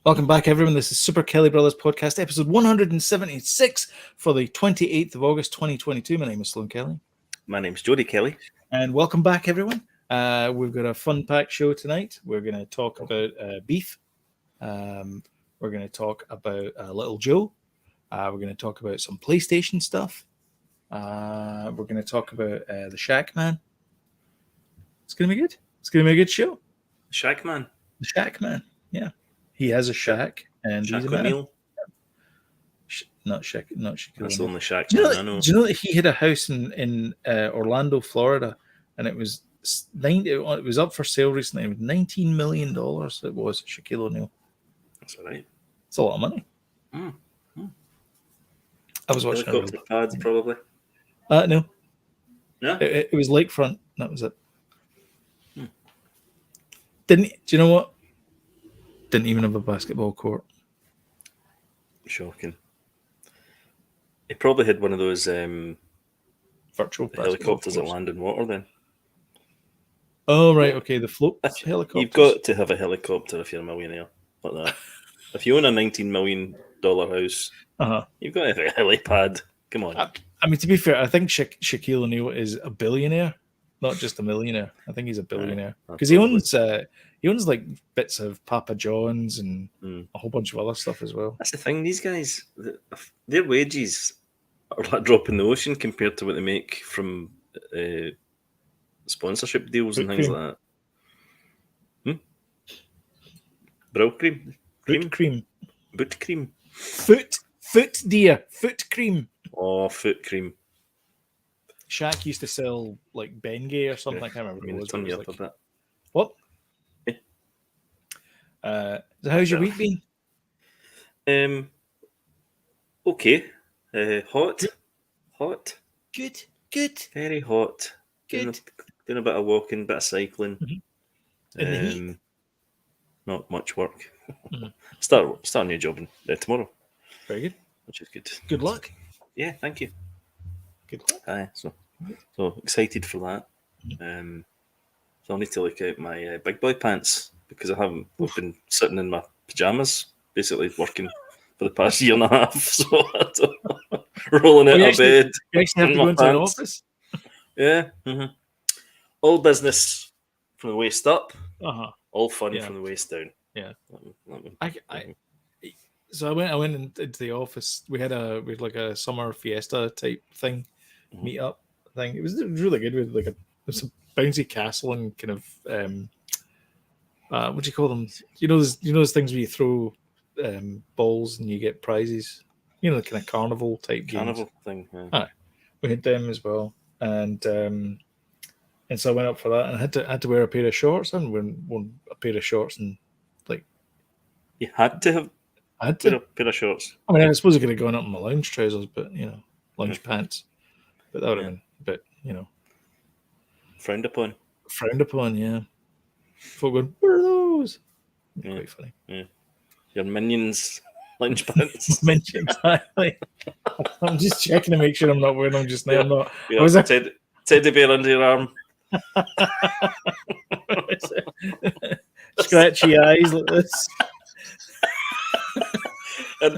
Welcome back, everyone. This is Super Kelly Brothers Podcast, episode 176 for the 28th of August, 2022. My name is Sloan Kelly. My name's Jody Kelly. And welcome back, everyone. We've got a fun-packed show tonight. We're going to talk about beef. We're going to talk about Little Joe. We're going to talk about some PlayStation stuff. We're going to talk about the Shack Man. It's going to be good. It's going to be a good show. Shack Man. The Shack Man, yeah. He has a shack, and Shack he's a man. O'Neal. Not Shack. That's the only Shack Do you know Man that, I know. do you know that he had a house in Orlando, Florida, and it was it was up for sale recently. It was $19 million. It was Shaquille O'Neal. That's all right. It's a lot of money. I was watching. Helicopter pads, probably. No. No. It was lakefront. That was it. Do you know what? Didn't even have a basketball court. Shocking. He probably had one of those Virtual helicopters that course. land in water. Then. Oh right, okay. The float helicopter. You've got to have a helicopter if you're a millionaire like that. If you own a $19 million house, you've got to have a helipad. Come on. I mean, to be fair, I think Shaquille O'Neal is a billionaire, not just a millionaire. I think he's a billionaire because he owns like bits of Papa John's and a whole bunch of other stuff as well. That's the thing. These guys, their wages are like a drop in the ocean compared to what they make from sponsorship deals and things like that. Brow cream. Boot cream. Boot cream. Foot dear. Foot cream. Oh, foot cream. Shaq used to sell like Bengay or something. Yeah. I can't remember I mean, what it turn was. you up a bit. What? So how's your week been? Okay. Hot. Good. Very hot. Good. Doing a bit of walking, bit of cycling. In the heat. Not much work. Start a new job tomorrow. Very good. Which is good. Good luck. Yeah, thank you. Good luck. Aye, so excited for that. So I need to look out my big boy pants because I've been sitting in my pajamas, basically working for the past year and a half. So rolling out of bed. You actually have to go into an office. Yeah. All business from the waist up. All fun from the waist down. Yeah. So I went into the office. We had like a summer fiesta type thing, meet up thing. It was really good. With like there's a bouncy castle and kind of what do you call them? You know those things where you throw balls and you get prizes. You know, the kind of carnival type carnival games. Thing. Yeah. We had them as well, and so I went up for that, and I had to wear a pair of shorts. And worn a pair of shorts, and like you had to have. I had to. A pair of shorts. I mean, I suppose I could have gone up in my lounge trousers, but lounge pants. But that would have been a bit, frowned upon. Yeah. Folk going, what are those? Quite funny. Yeah. Your Minions lounge pants. Exactly. I'm just checking to make sure I'm not wearing them just now. I'm not. Yeah, was teddy bear under your arm. Scratchy eyes like this. and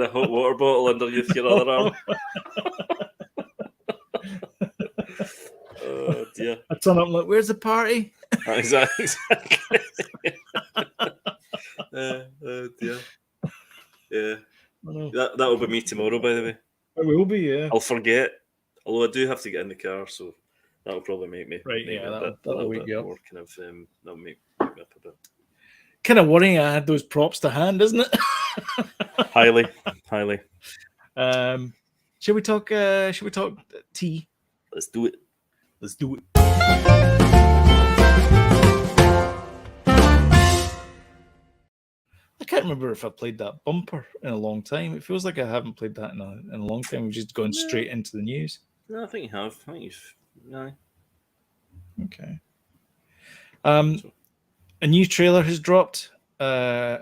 a hot water bottle underneath your other arm. Oh dear! I turn up like, "Where's the party?" Exactly. Oh dear. Yeah. That will be me tomorrow, by the way. It will be, yeah. I'll forget, although I do have to get in the car, so that'll probably make me that'll wake you up. More kind of that'll make me up a bit. Kind of worrying I had those props to hand, isn't it? Highly. Should we talk tea? Let's do it. I can't remember if I played that bumper in a long time. It feels like I haven't played that in a long time. We've just gone straight into the news. No, I think you have. I think you've... No. Okay. A new trailer has dropped. You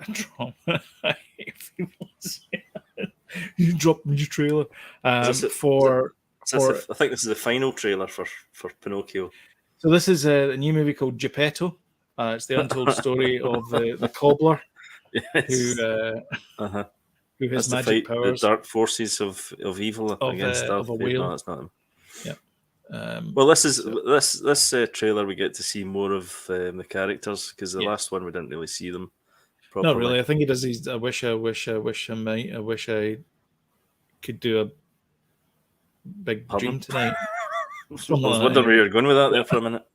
dropped a new trailer for I think this is the final trailer for Pinocchio. So this is a new movie called Geppetto. It's the untold story of the cobbler Yes. who has Has to magic fight the powers dark forces of evil against Darth of a Vader. No, whale. that's not him. Yeah. Well, this trailer we get to see more of the characters, because the Yeah. last one we didn't really see them properly. Not really. I think he does these. I wish I might. I wish I could do a big Pardon? dream tonight. I was wondering where you're going with that there for a minute.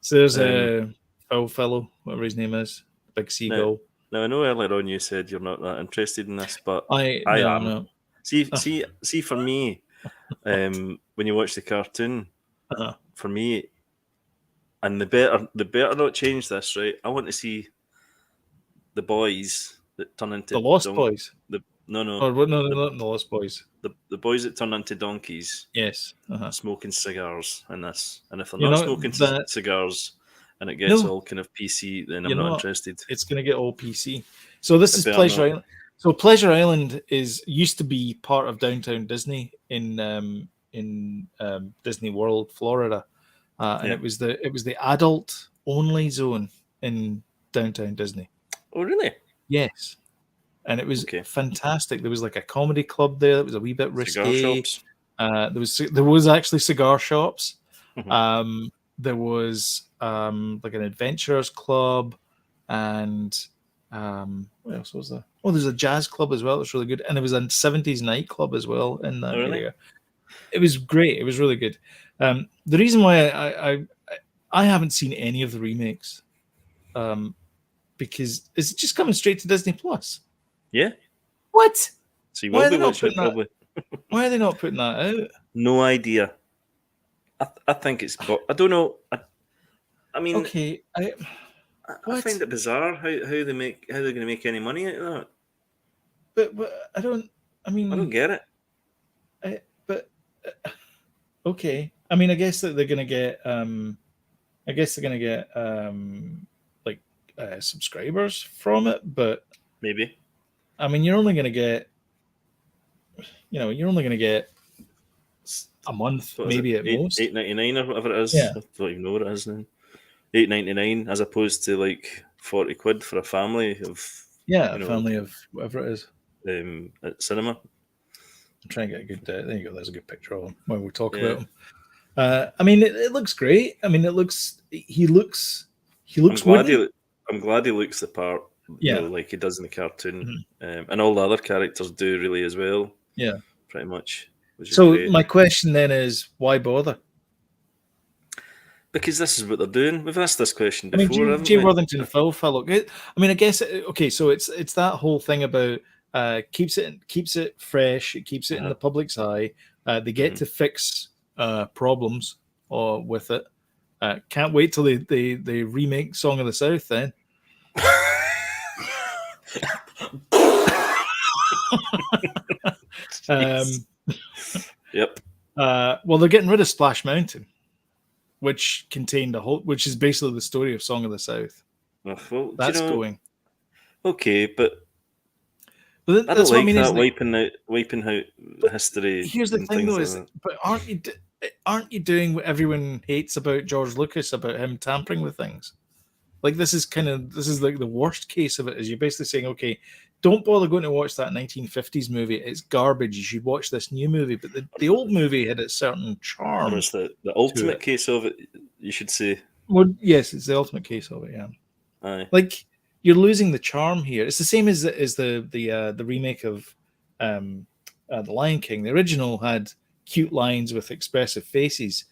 So there's a foul fellow, whatever his name is, big seagull. Now I know earlier on you said you're not that interested in this, but I no, am. No. See, for me, when you watch the cartoon, for me, and the better not change this, right? I want to see the boys that turn into the Lost Boys. No, Or no, not the Lost Boys. The boys that turn into donkeys. Yes. Smoking cigars in this, and if they're You're not smoking cigars, and it gets all kind of PC, then I'm not interested. It's going to get all PC. So this is Pleasure Island. So Pleasure Island used to be part of Downtown Disney in Disney World, Florida, and it was the adult only zone in Downtown Disney. Oh, really? Yes. And it was fantastic. There was like a comedy club there that was a wee bit risque. There was actually cigar shops. Mm-hmm. There was like an adventurers club, and what else was there? Oh, there's a jazz club as well. It's really good, and there was a 70s nightclub as well in that area. It was great. It was really good. The reason why I haven't seen any of the remakes, because it's just coming straight to Disney Plus. Yeah. What? So you will be watching it probably. Why are they not putting that out? No idea. I think it's. I don't know. I mean, okay. I find it bizarre how they're going to make any money out of that. But I don't. I mean, I don't get it. Okay. I mean, I guess that they're going to get. Subscribers from it, but maybe. I mean, you're only going to get. You're only going to get a month, maybe at most. $8.99 or whatever it is. Yeah. I don't even know what it is now. $8.99 as opposed to like £40 for a family of. Yeah, a family of whatever it is. At cinema. I'm trying to get a good. There you go. There's a good picture of him when we talk about him. I mean, it looks great. I mean, he looks. I'm glad he looks the part. Like he does in the cartoon, and all the other characters do really as well. Yeah, pretty much. So my question then is, why bother? Because this is what they're doing. We've asked this question before. I mean, Jay Worthington fellow. I mean, I guess so it's that whole thing about keeps it fresh. It keeps it in the public's eye. They get to fix problems with it. Can't wait till they remake Song of the South then. Yep. Well, they're getting rid of Splash Mountain, which contained which is basically the story of Song of the South. Well, that's going. Okay, but I don't that's like what I mean, that wiping out history. Here's the thing, though: but aren't you doing what everyone hates about George Lucas, about him tampering with things? Like this is like the worst case of it. Is you're basically saying, okay, don't bother going to watch that 1950s movie. It's garbage. You should watch this new movie. But the old movie had a certain charm. It's the ultimate case of it, you should say. Well, yes, it's the ultimate case of it. Yeah. Aye. Like you're losing the charm here. It's the same as the remake of The Lion King. The original had cute lions with expressive faces.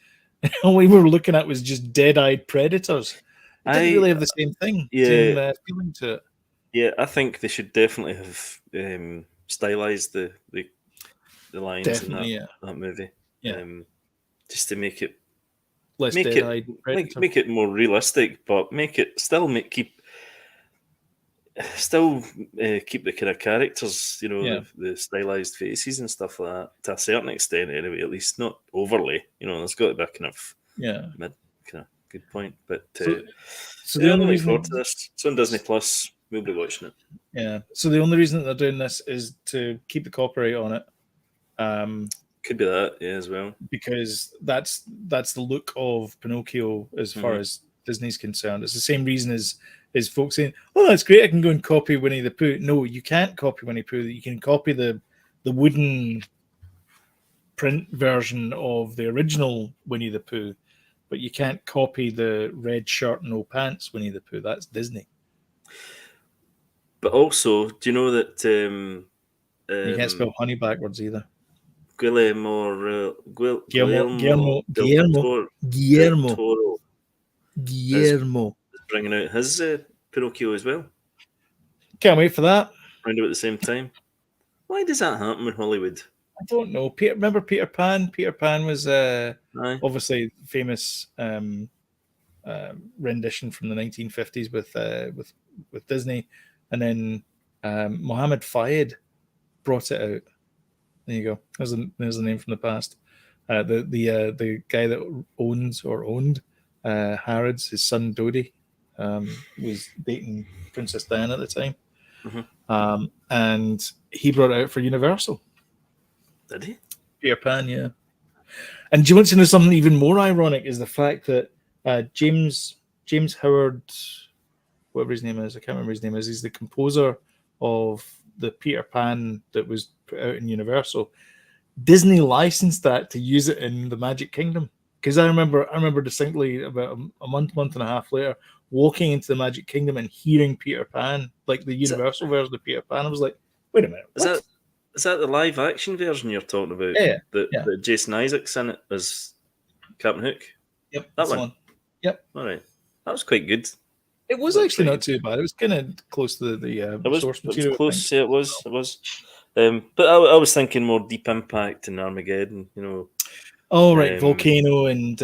All we were looking at was just dead-eyed predators. It didn't really have the same thing. Same feeling to it. Yeah, I think they should definitely have stylized the lions in that movie. Yeah. Just to make it less dead-eyed predator. Make it more realistic, but keep the kind of characters, the stylized faces and stuff like that to a certain extent, anyway. At least not overly. There's got to be a kind of mid kind of good point. But so the only reason forward to this, it's on Disney Plus. We'll be watching it. Yeah. So the only reason that they're doing this is to keep the copyright on it. Could be that, yeah, as well. because that's the look of Pinocchio as far as Disney's concerned. It's the same reason as folks saying, "Oh, that's great! I can go and copy Winnie the Pooh." No, you can't copy Winnie the Pooh. You can copy the wooden print version of the original Winnie the Pooh, but you can't copy the red shirt, no pants Winnie the Pooh. That's Disney. But also, do you know that You can't spell honey backwards either. Guillermo Guillermo del Toro Guillermo. is bringing out his Pinocchio as well, Can't wait for that. around about the same time. Why does that happen in Hollywood? I don't know. Remember Peter Pan? Peter Pan was Aye. obviously famous rendition from the 1950s with Disney, and then Mohammed Fayed brought it out. There you go. There's the name from the past. The guy that owned Harrods, his son Dodie, was dating Princess Diana at the time, and he brought it out for Universal. Did he? Peter Pan, yeah. And do you want to know something even more ironic? Is the fact that James Howard, whatever his name is, I can't remember his name is. He's the composer of the Peter Pan that was put out in Universal. Disney licensed that to use it in the Magic Kingdom. Because I remember distinctly about a month and a half later, walking into the Magic Kingdom and hearing Peter Pan, like the Universal version of Peter Pan. I was like, wait a minute, what? Is that the live action version you're talking about? Yeah. That Jason Isaacs in it as Captain Hook? Yep, that one. Yep. All right. That was quite good. It was actually not too bad. It was kind of close to the source material. It was close, yeah, it was. But I was thinking more Deep Impact and Armageddon, you know. Oh, right. Volcano and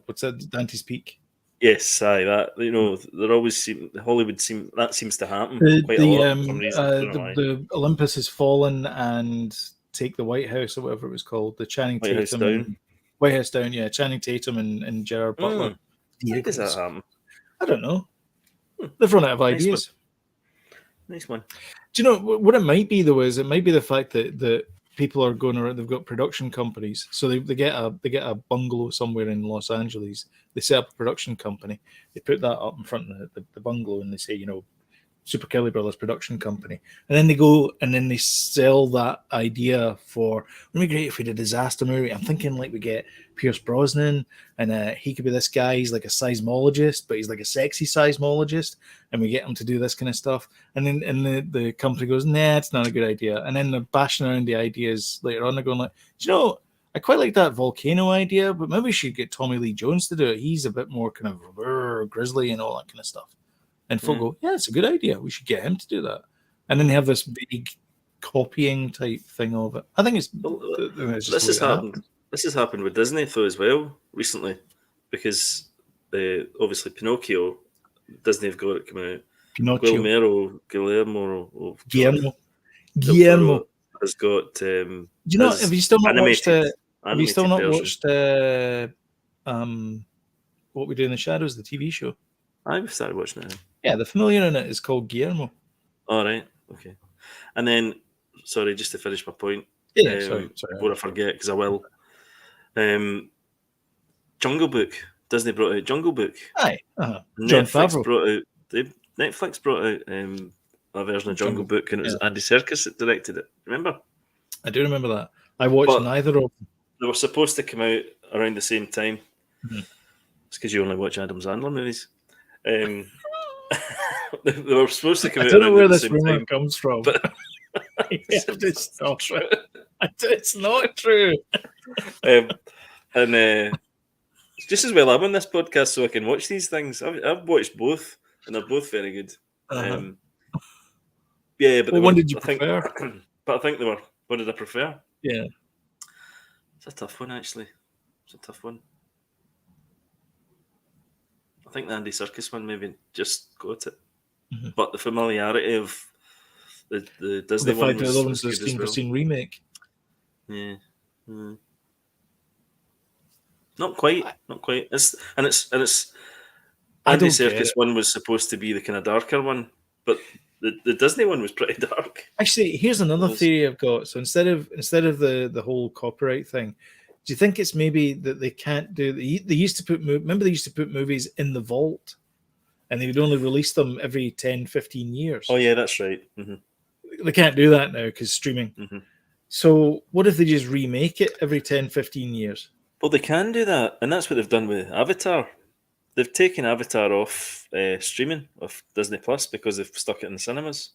what's that? Dante's Peak. Yes, aye, that, you know, Hollywood seems to happen quite a lot for some reason. The Olympus has fallen and take the White House or whatever it was called. The Channing Tatum. White House Down, yeah. Channing Tatum and Gerard Butler. Why does that happen? I don't know. They've run out of ideas. Nice one. Do you know what it might be though? Is it might be the fact that people are going around. They've got production companies, so they get a bungalow somewhere in Los Angeles. They set up a production company. They put that up in front of the bungalow, and they say, you know, Super Kelly Brothers production company, and then they go and then they sell that idea for. Wouldn't it be great if we did a disaster movie? I'm thinking like we get Pierce Brosnan, and he could be this guy. He's like a seismologist, but he's like a sexy seismologist, and we get him to do this kind of stuff. And then the company goes, nah, it's not a good idea. And then they're bashing around the ideas later on. They're going like, do you know, I quite like that volcano idea, but maybe we should get Tommy Lee Jones to do it. He's a bit more kind of grizzly and all that kind of stuff. And folk go, yeah, it's a good idea. We should get him to do that. And then they have this big copying type thing of it. I think it's this has happened. This has happened with Disney though as well recently, because obviously Pinocchio, Disney have got it coming out. Pinocchio. Guillermo has got. Do you know? Have you still not watched? Have you still not watched? What We Do in the Shadows, the TV show? I've started watching it. Yeah, the familiar in it is called Guillermo. All right, okay. And then, sorry, just to finish my point. Yeah, sorry. Before I forget, because I will. Jungle Book. Disney brought out Jungle Book. Aye. John Favreau. Netflix brought out a version of Jungle Book, and it was Andy Serkis that directed it. Remember? I do remember that. I watched neither of them. They were supposed to come out around the same time. Mm-hmm. It's because you only watch Adam Sandler movies. They were supposed to come out. I don't know where this rumor time comes from. But it's not true. It's not true. And it's just as well I'm on this podcast so I can watch these things. I've watched both, and they're both very good. Yeah, but one did you prefer? But I think they were. What did I prefer? Yeah, it's a tough one actually. It's a tough one. I think the Andy Serkis one maybe just got it, but the familiarity of the Disney one was the scene for scene remake. Yeah, not quite. It's Andy Serkis one was supposed to be the kind of darker one, but The Disney one was pretty dark. Actually, here's another was- theory I've got. So instead of the whole copyright thing, do you think it's maybe that they can't do? They used to put remember they used to put movies in the vault, and they would only release them every 10, 15 years. Oh yeah, that's right. Mm-hmm. They can't do that now because streaming. Mm-hmm. So what if they just remake it every 10, 15 years? Well, they can do that, and that's what they've done with Avatar. They've taken Avatar off streaming of Disney Plus because they've stuck it in the cinemas.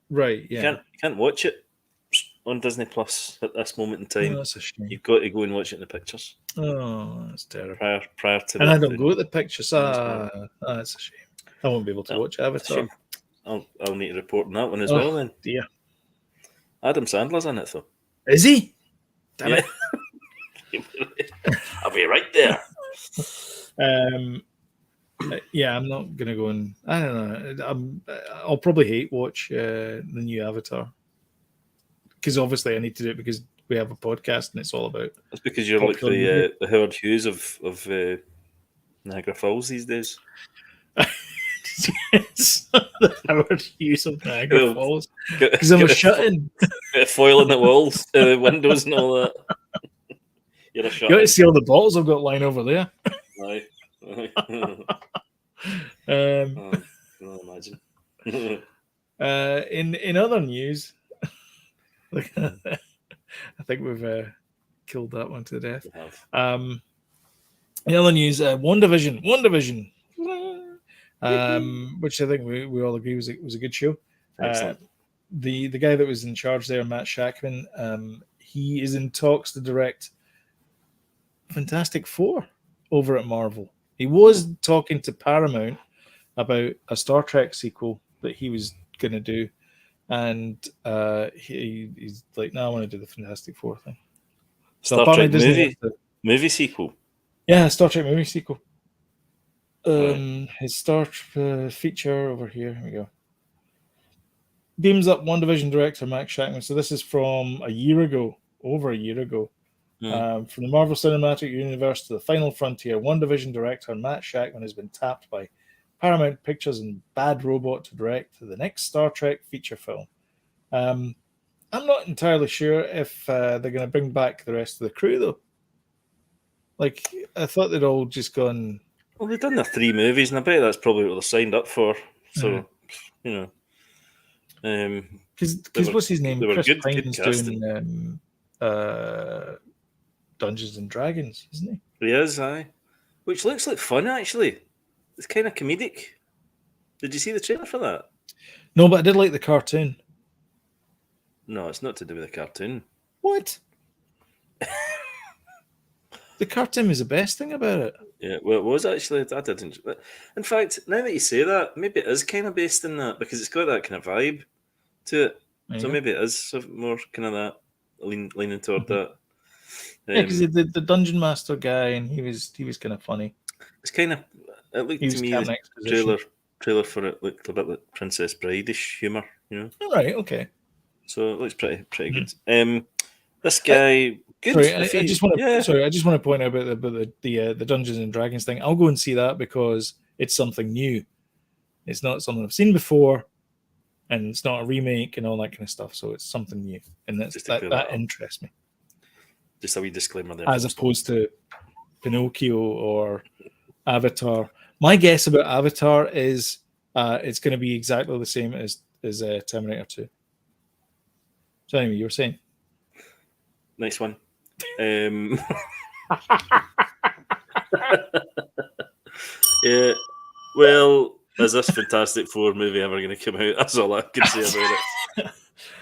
Right, yeah. You can't watch it on Disney Plus at this moment in time. Oh, that's a shame. You've got to go and watch it in the pictures. Oh, that's terrible. Prior to and that. I don't go at the pictures. That's a shame. I won't be able to watch Avatar. I'll need to report on that one as well then. Dear. Adam Sandler's in it though. Is he? Damn it. I'll be right there. Yeah, I'm not gonna go and I don't know. I'll probably hate watch the new Avatar because obviously I need to do it because we have a podcast and it's all about. That's because you're like the Howard Hughes of Niagara Falls these days. Yes, the Howard Hughes of Niagara Falls because I'm shut-in. Bit of foil in the walls, windows, and all that. You're a shut-in. You got to see all the bottles I've got lying over there. Aye. Can imagine. In other news, I think we've killed that one to death. We have. In other news, WandaVision, which I think we all agree was a good show. The guy that was in charge there, Matt Shackman, he is in talks to direct Fantastic Four over at Marvel. He was talking to Paramount about a Star Trek sequel that he was going to do, and he's like, "No, I want to do the Fantastic Four thing." So Star Trek movie sequel. Yeah, Star Trek movie sequel. His Star feature over here. Here we go. Beams up WandaVision director Matt Shackman. So this is from a year ago, over a year ago. From the Marvel Cinematic Universe to the Final Frontier, WandaVision director Matt Shackman has been tapped by Paramount Pictures and Bad Robot to direct the next Star Trek feature film. I'm not entirely sure if they're going to bring back the rest of the crew, though. Like, I thought they'd all just gone... Well, they've done their 3 movies, and I bet that's probably what they're signed up for. So, you know... Because what's his name? They were Chris good Pine's casting. doing Dungeons and Dragons, isn't he? He is, aye. Which looks like fun, actually. It's kind of comedic. Did you see the trailer for that? No, but I did like the cartoon. No, it's not to do with the cartoon. What? The cartoon was the best thing about it. Yeah, well, it was actually. I didn't. In fact, now that you say that, maybe it is kind of based in that because it's got that kind of vibe to it. So maybe it is more kind of that leaning toward that. Yeah, because the dungeon master guy, and he was kind of funny. It's kind of. It looked to me the trailer for it looked a bit like Princess Bride-ish humour, you know. All right, okay. So it looks pretty good. This guy. Good. Sorry, I just want to point out about the Dungeons and Dragons thing. I'll go and see that because it's something new. It's not something I've seen before, and it's not a remake and all that kind of stuff. So it's something new, and that interests me. Just a wee disclaimer there, as opposed to Pinocchio or Avatar. My guess about Avatar is it's going to be exactly the same as Terminator 2. So anyway, you were saying. Nice one. Yeah. Well, is this Fantastic Four movie ever going to come out? That's all I can say about it.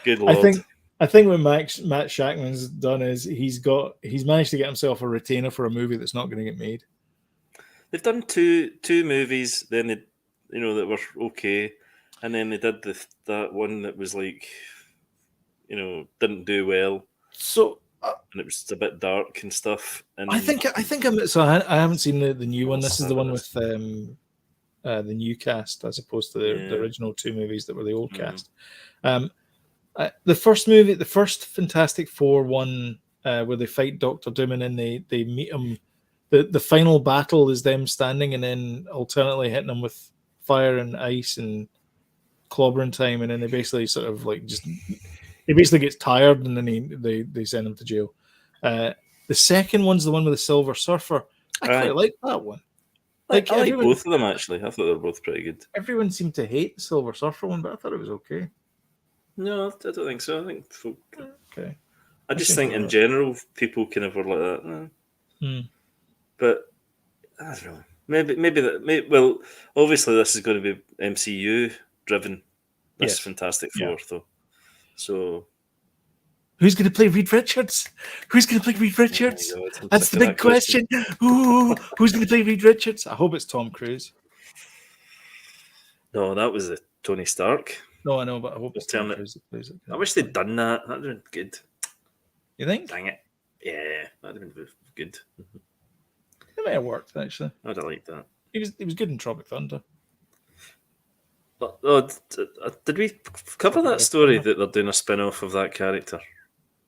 Good Lord. I think what Matt Shackman's done is he's managed to get himself a retainer for a movie that's not going to get made. They've done two movies, then that were okay, and then they did that one that was like, didn't do well. So. And it was a bit dark and stuff. And I haven't seen the new one. This is the one with the new cast as opposed to the original 2 movies that were the old cast. The first movie, the first Fantastic Four one, where they fight Doctor Doom and then they meet him. The final battle is them standing and then alternately hitting him with fire and ice and clobbering time, and then they basically sort of like just he basically gets tired, and then they send him to jail. The second one's the one with the Silver Surfer. I Aye. quite like that one. I like everyone, both of them actually. I thought they were both pretty good. Everyone seemed to hate the Silver Surfer one, but I thought it was okay. No, I don't think so. I think folk... Okay. I just think in general people kind of were like that. But I don't know. Maybe that. Well, obviously this is going to be MCU driven. This Yes. Fantastic Four, though. So who's going to play Reed Richards? Who's going to play Reed Richards? Oh my God, that's the big question. Ooh, who's going to play Reed Richards? I hope it's Tom Cruise. No, that was the Tony Stark. No, I know, but I hope it's Tom Cruise that plays it. I wish they'd done that. That'd have been good. You think? Dang it. Yeah, that'd have been good. It may have worked, actually. I'd have liked that. He was good in Tropic Thunder. Did we cover that story that they're doing a spin-off of that character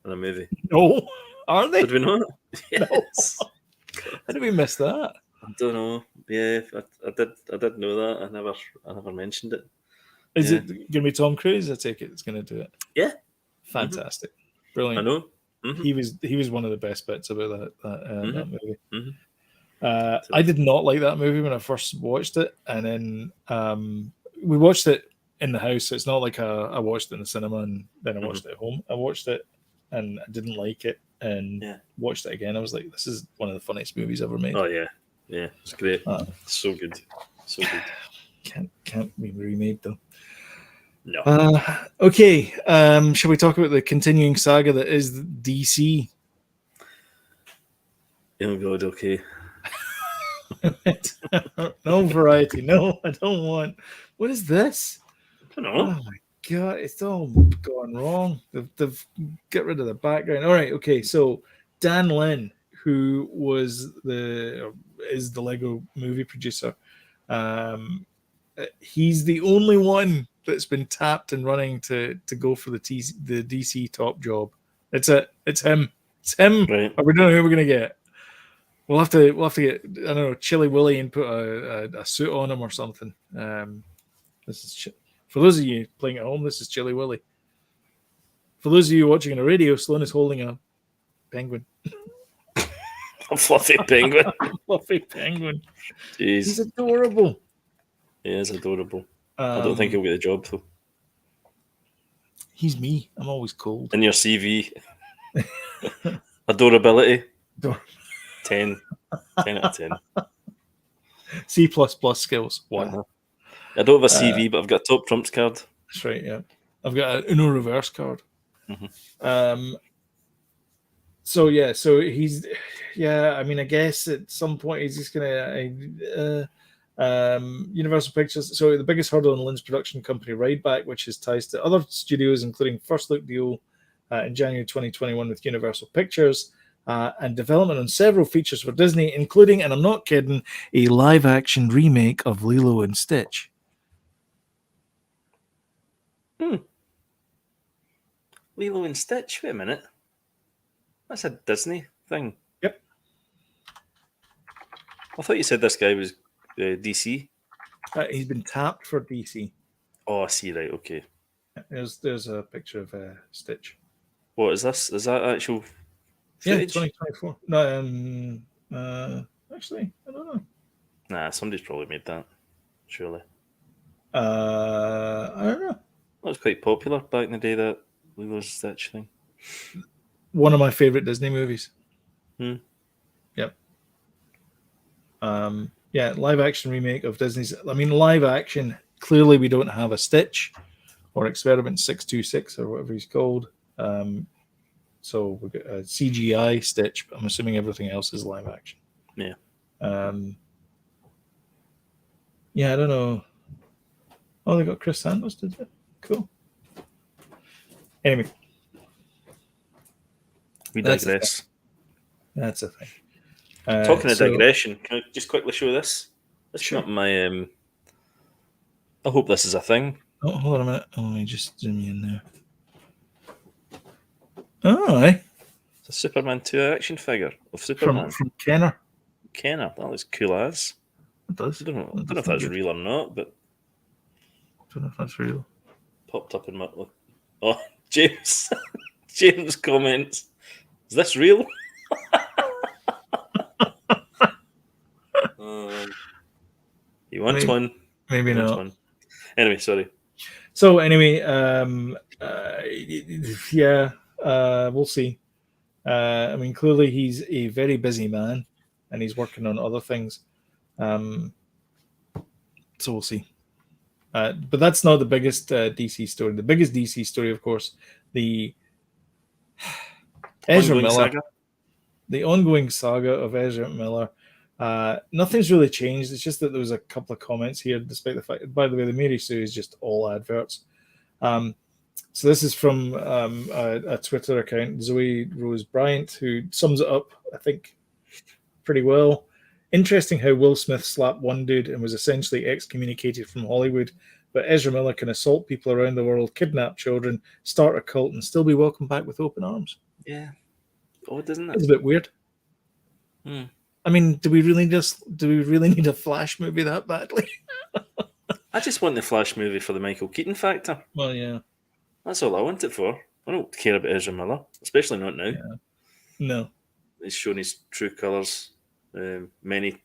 in a movie? No. Are they? Did we not? Yes. No. How did we miss that? I don't know. Yeah, I did know that. I never mentioned it. Is it going to be Tom Cruise? I take it it's going to do it. Yeah. Fantastic. Brilliant. I know. He was one of the best bits about that movie. I did not like that movie when I first watched it, and then we watched it in the house. So it's not like I watched it in the cinema and then I watched it at home. I watched it and I didn't like it, and watched it again. I was like, this is one of the funniest movies ever made. Oh yeah, it's great. So good, so good. Can't be remade though. No. Okay. Shall we talk about the continuing saga that is DC? Oh God. Okay. No variety. No, I don't want. What is this? I don't know. Oh my God, it's all gone wrong. They've get rid of the background. All right. Okay. So Dan Lin, who is the Lego movie producer, he's the only one that's been tapped and running to go for the DC top job. It's him. It's him. Right. We don't know who we're gonna get. We'll have to get, I don't know, Chili Willy and put a suit on him or something. This is for those of you playing at home. This is Chili Willy. For those of you watching on the radio, Sloan is holding a penguin. A fluffy penguin. Fluffy penguin. Jeez. He's adorable. He is adorable. I don't think he'll get the job though. He's me. I'm always cold. In your CV, adorability. 10 out of 10. C++ skills. 1. I don't have a CV, but I've got a top trumps card. That's right, yeah. I've got an Uno reverse card. So he's, I mean, I guess at some point he's just going to, Universal Pictures. So the biggest hurdle in Lynn's production company, Rideback, which has ties to other studios, including First Look deal in January 2021 with Universal Pictures. And development on several features for Disney, including, and I'm not kidding, a live-action remake of Lilo and Stitch. Lilo and Stitch? Wait a minute. That's a Disney thing. Yep. I thought you said this guy was DC. He's been tapped for DC. Oh, I see. Right. Okay. There's a picture of Stitch. What is this? Is that actual footage? Yeah, 2024. No, actually, I don't know. Nah, somebody's probably made that. Surely. I don't know. That was quite popular back in the day, that Lilo and Stitch thing. One of my favorite Disney movies. Yep. Live action remake of Disney's. I mean, live action. Clearly, we don't have a Stitch or Experiment 626 or whatever he's called. So we've got a CGI Stitch, but I'm assuming everything else is live action. Yeah. I don't know. Oh, they got Chris Santos, did they? Cool. Anyway. We digress. That's a thing. Talking of digression, can I just quickly show this? This is Sure. not my... I hope this is a thing. Oh, hold on a minute. Oh, let me just zoom you in there. Oh, aye. It's a Superman 2 action figure of Superman. From Kenner. Kenner. That looks cool as. It does. I don't know if that's real or not, but... Don't know if that's real. Popped up in my. Oh, James. James comments. Is this real? He wants one. Maybe He wants not. one. Anyway, sorry. So anyway, yeah, we'll see. I mean, clearly he's a very busy man, and he's working on other things. So we'll see. But that's not the biggest DC story. The biggest DC story, of course, the Ezra Ongoing Miller, saga. the ongoing saga of Ezra Miller. Nothing's really changed. It's just that there was a couple of comments here, despite the fact. By the way, the Mary Sue is just all adverts. So this is from a Twitter account, Zoe Rose Bryant, who sums it up, I think, pretty well. Interesting how Will Smith slapped one dude and was essentially excommunicated from Hollywood, but Ezra Miller can assault people around the world, kidnap children, start a cult, and still be welcomed back with open arms. Yeah. Odd, isn't it? It's a bit weird. I mean, do we really need a Flash movie that badly? I just want the Flash movie for the Michael Keaton factor. Well, yeah. That's all I want it for. I don't care about Ezra Miller, especially not now. Yeah. No. He's shown his true colours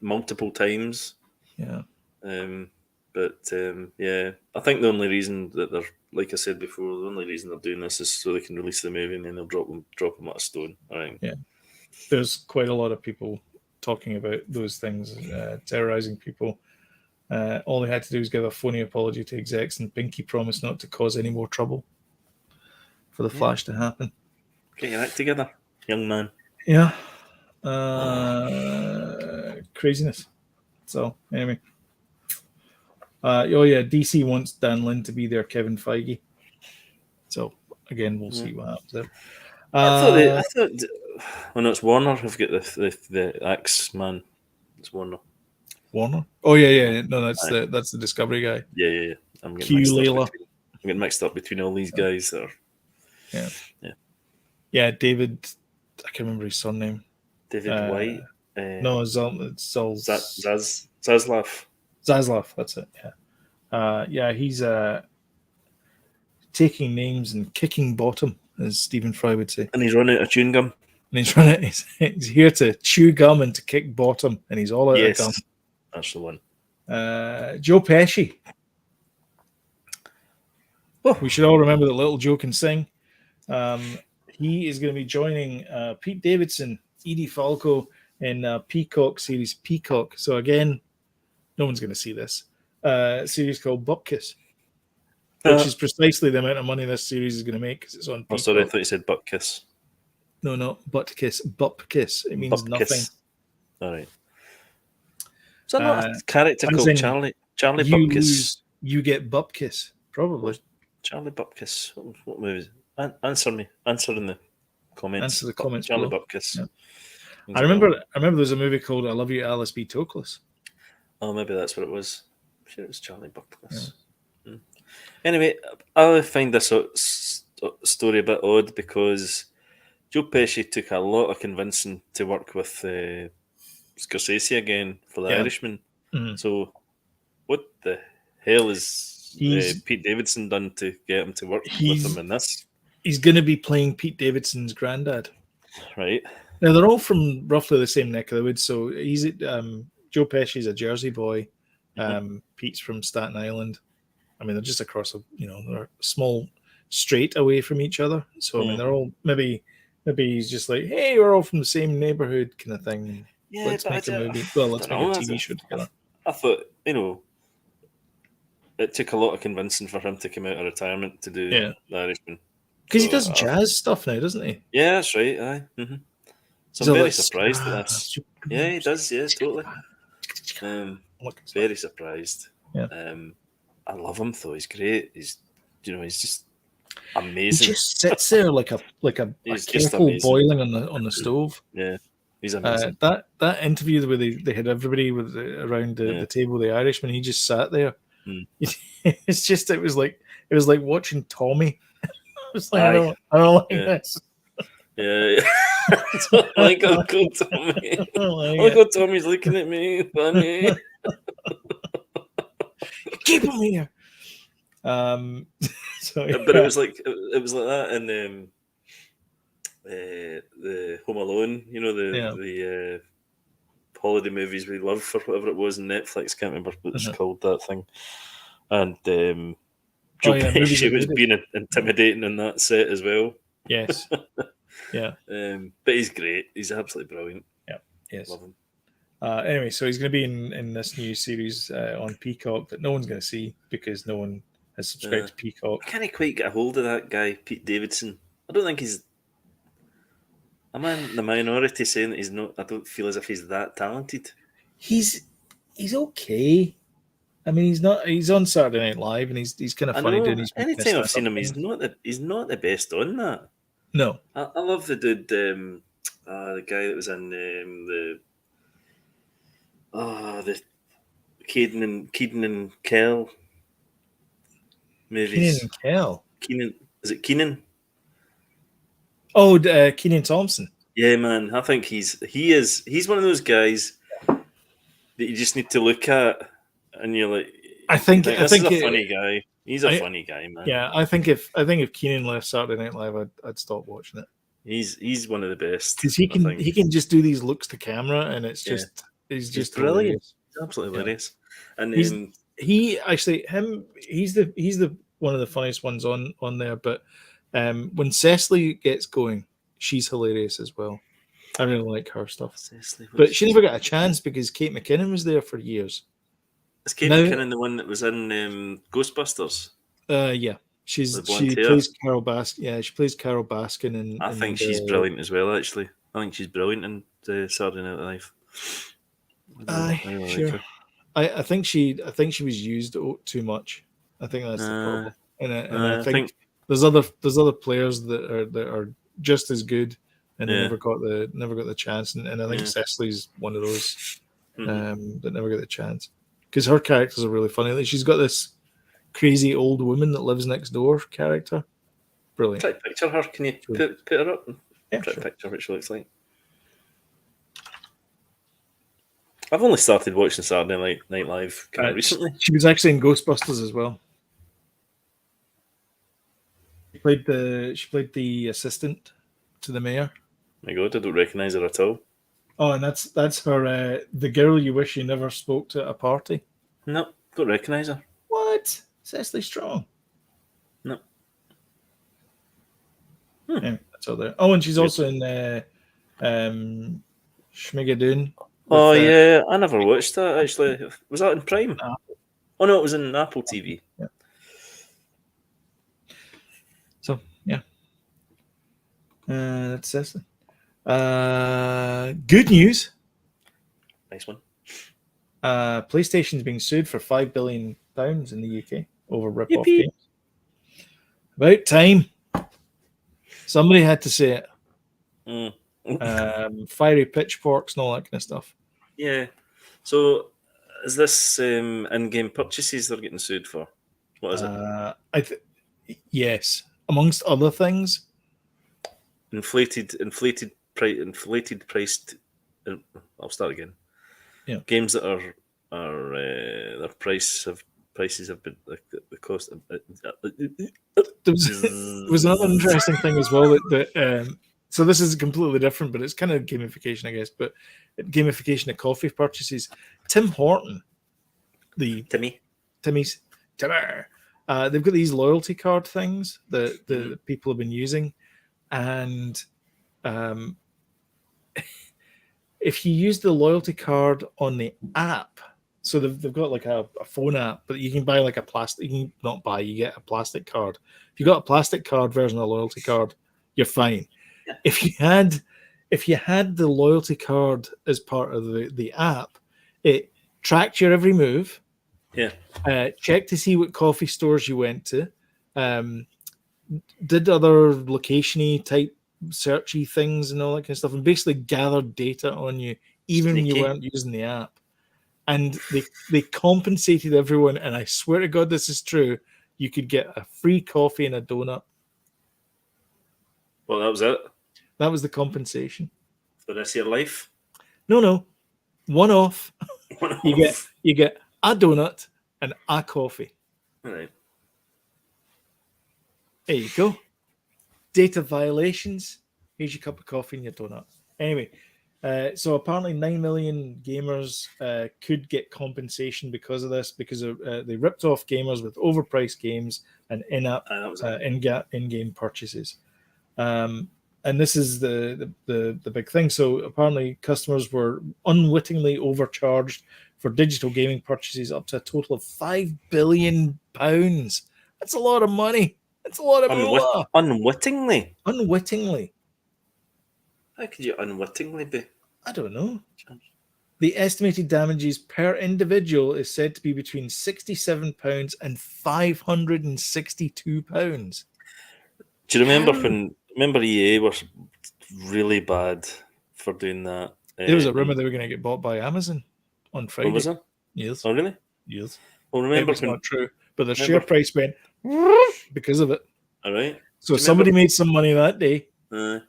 multiple times. Yeah. Yeah, I think the only reason that they're, like I said before, the only reason they're doing this is so they can release the movie and then they'll drop them at a stone. I think. Yeah. There's quite a lot of people talking about those things, terrorizing people. All they had to do was give a phony apology to execs and pinky promise not to cause any more trouble for the Flash to happen. Get your act together, young man. Yeah. Craziness. So, anyway. DC wants Dan Lin to be their Kevin Feige. So, again, we'll see what happens there. I thought. Oh no, it's Warner. I've got the Axe man. It's Warner. Warner? Oh yeah. No, that's the Discovery guy. Yeah. I'm I'm getting mixed up between all these guys that are. Yeah. David. I can't remember his surname. David White. No, it's Zaslav. Zaslav. That's it. Yeah. He's taking names and kicking bottom, as Stephen Fry would say. And he's run out of chewing gum. And he's here to chew gum and to kick bottom, and he's all out of gum. That's the one. Joe Pesci. Oh, we should all remember that little Joe can sing. He is going to be joining Pete Davidson, Edie Falco in Peacock series Peacock. So again, no one's going to see this. Series called Bupkiss, which is precisely the amount of money this series is going to make because it's on Peacock. Oh, sorry, I thought you said Butt Kiss. No, Butt Kiss. Bupkiss. It means nothing. All right. Is that not a character called Charlie Bupkiss? You get Bupkiss, probably. Charlie Bupkiss. What movie is it? Answer me. Answer in the comments. Answer the comments. Charlie below. Bupkiss. Yeah. I remember there's a movie called I Love You, Alice B. Toklas. Oh, maybe that's what it was. I'm sure it was Charlie Bupkiss. Yeah. Anyway, I find this story a bit odd because Joe Pesci took a lot of convincing to work with Scorsese again for The Irishman. Mm-hmm. So, what the hell is Pete Davidson done to get him to work with him in this? He's going to be playing Pete Davidson's granddad. Right. Now, they're all from roughly the same neck of the woods. So, he's Joe Pesci's a Jersey boy. Pete's from Staten Island. I mean, they're just across they're a small straight away from each other. So, I mean, they're all maybe he's just like, hey, we're all from the same neighborhood kind of thing. Yeah, let's make a movie. Well, let's make a TV show together. I thought, it took a lot of convincing for him to come out of retirement to do The Irishman. Because he does jazz stuff now, doesn't he? Yeah, that's right. Aye. Mm-hmm. So I'm very surprised at this. Yeah, he does. Yeah, totally. Very surprised. Yeah. I love him though. He's great. He's just amazing. He just sits there like a kettle boiling on the stove. Yeah, he's amazing. That interview where they had everybody around the table, the Irishman. He just sat there. It was like watching Tommy. It's like I don't like this. Yeah. Like Uncle Tommy. Uncle Tommy's looking at me funny. Keep him here. So But it was like that in the Home Alone. You know, the holiday movies we love for whatever it was on Netflix. Can't remember what it's called, that thing. And Joe Movies Pesci are was good. being intimidating in that set as well. Yes. Yeah. But he's great. He's absolutely brilliant. Yeah. Yes. Love him. Anyway, so he's going to be in this new series on Peacock that no one's going to see because no one has subscribed to Peacock. I can't quite get a hold of that guy, Pete Davidson. I don't think he's. I'm in the minority saying that he's not. I don't feel as if he's that talented. He's okay. I mean, he's not. He's on Saturday Night Live, and he's kind of funny doing his. Anytime I've seen him, he's not the best on that. No, I love the dude, the guy that was in the Keaton and Kel movies. Keenan and Kel. Is it Keenan? Oh, Keenan Thompson. Yeah, man. I think he's one of those guys that you just need to look at, and you're like, I think this is a funny guy. He's a funny guy, man. Yeah, I think if Keenan left Saturday Night Live, I'd stop watching it. He's one of the best because he can just do these looks to camera, and it's just he's just brilliant. Hilarious. He's absolutely hilarious. And he's the one of the funniest ones on there. But when Cecily gets going, she's hilarious as well. I really like her stuff. But she never got a chance because Kate McKinnon was there for years. Is Kate McKinnon the one that was in Ghostbusters? Yeah. She plays Carol Baskin. Yeah, she plays Carol Baskin, I think she's brilliant as well. Actually, I think she's brilliant in Saturday Night Live. Sure. Like I think she was used too much. I think that's the problem. And I think there's other players that are just as good, and they never got the chance. And I think Cecily's one of those that never got the chance because her characters are really funny. Like she's got this crazy old woman that lives next door character. Brilliant. Try to picture her. Can you put her up? Yeah, try to picture what she looks like. I've only started watching Saturday Night Live kind of recently. She was actually in Ghostbusters as well. She played the assistant to the mayor. My God, I don't recognise her at all. Oh, and that's her, the girl you wish you never spoke to at a party. No, don't recognise her. What? Cecily Strong. No. Yeah, that's all there. Oh, and she's also in Schmigadoon. Oh yeah, I never watched that actually. Was that in Prime? Apple. Oh no, it was in Apple TV. Yeah. So yeah, that's Cecily. Good news. Nice one. PlayStation's being sued for £5 billion in the UK over rip-off games. About time. Somebody had to say it. Fiery pitchforks and all that kind of stuff. Yeah. So, is this in-game purchases they're getting sued for? What is it? Yes, amongst other things. Inflated priced. I'll start again. Yeah. Games that are their prices have been like the cost. There was another interesting thing as well that so this is completely different, but it's kind of gamification, I guess. But gamification of coffee purchases. Tim Horton, Timmy's, they've got these loyalty card things that people have been using, and if you use the loyalty card on the app, so they've got like a phone app, but you can buy like a plastic. You can not buy, you get a plastic card. If you got a plastic card version of the loyalty card, you're fine. Yeah. If you had the loyalty card as part of the app, it tracked your every move. Yeah. Checked to see what coffee stores you went to. Did other location-y type searchy things and all that kind of stuff, and basically gathered data on you, even when you weren't using the app. And they compensated everyone, and I swear to God this is true, you could get a free coffee and a donut. Well, that was it? That was the compensation. For the rest of your life? No. One off. You get a donut and a coffee. All right. There you go. Data violations. Here's your cup of coffee and your donut. Anyway, so apparently 9 million gamers could get compensation because of this, because they ripped off gamers with overpriced games and in-app, in-game purchases. And this is the big thing. So apparently customers were unwittingly overcharged for digital gaming purchases up to a total of £5 billion. That's a lot of money. That's a lot of moolah. Unwittingly? Unwittingly. How could you unwittingly be? I don't know. The estimated damages per individual is said to be between £67 and £562. Do you remember EA were really bad for doing that? There was a rumor they were going to get bought by Amazon on Friday. Was there? Yes. Oh, really? Yes. Well, remember it's not true, but the share price went because of it. All right. So somebody made some money that day. Do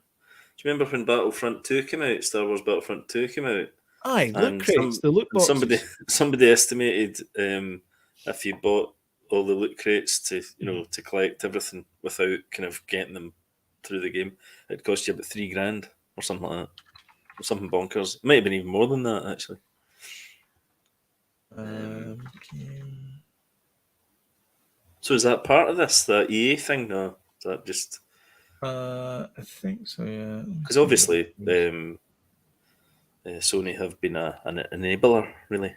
you remember when Battlefront 2 came out? Star Wars Battlefront 2 came out. Aye, loot crates, the loot boxes. Somebody estimated if you bought all the loot crates to to collect everything without kind of getting them through the game, it'd cost you about $3,000 or something like that, or something bonkers. It might have been even more than that actually. So is that part of this, the EA thing? No, is that just? I think so. Yeah. Because obviously, Sony have been an enabler, really,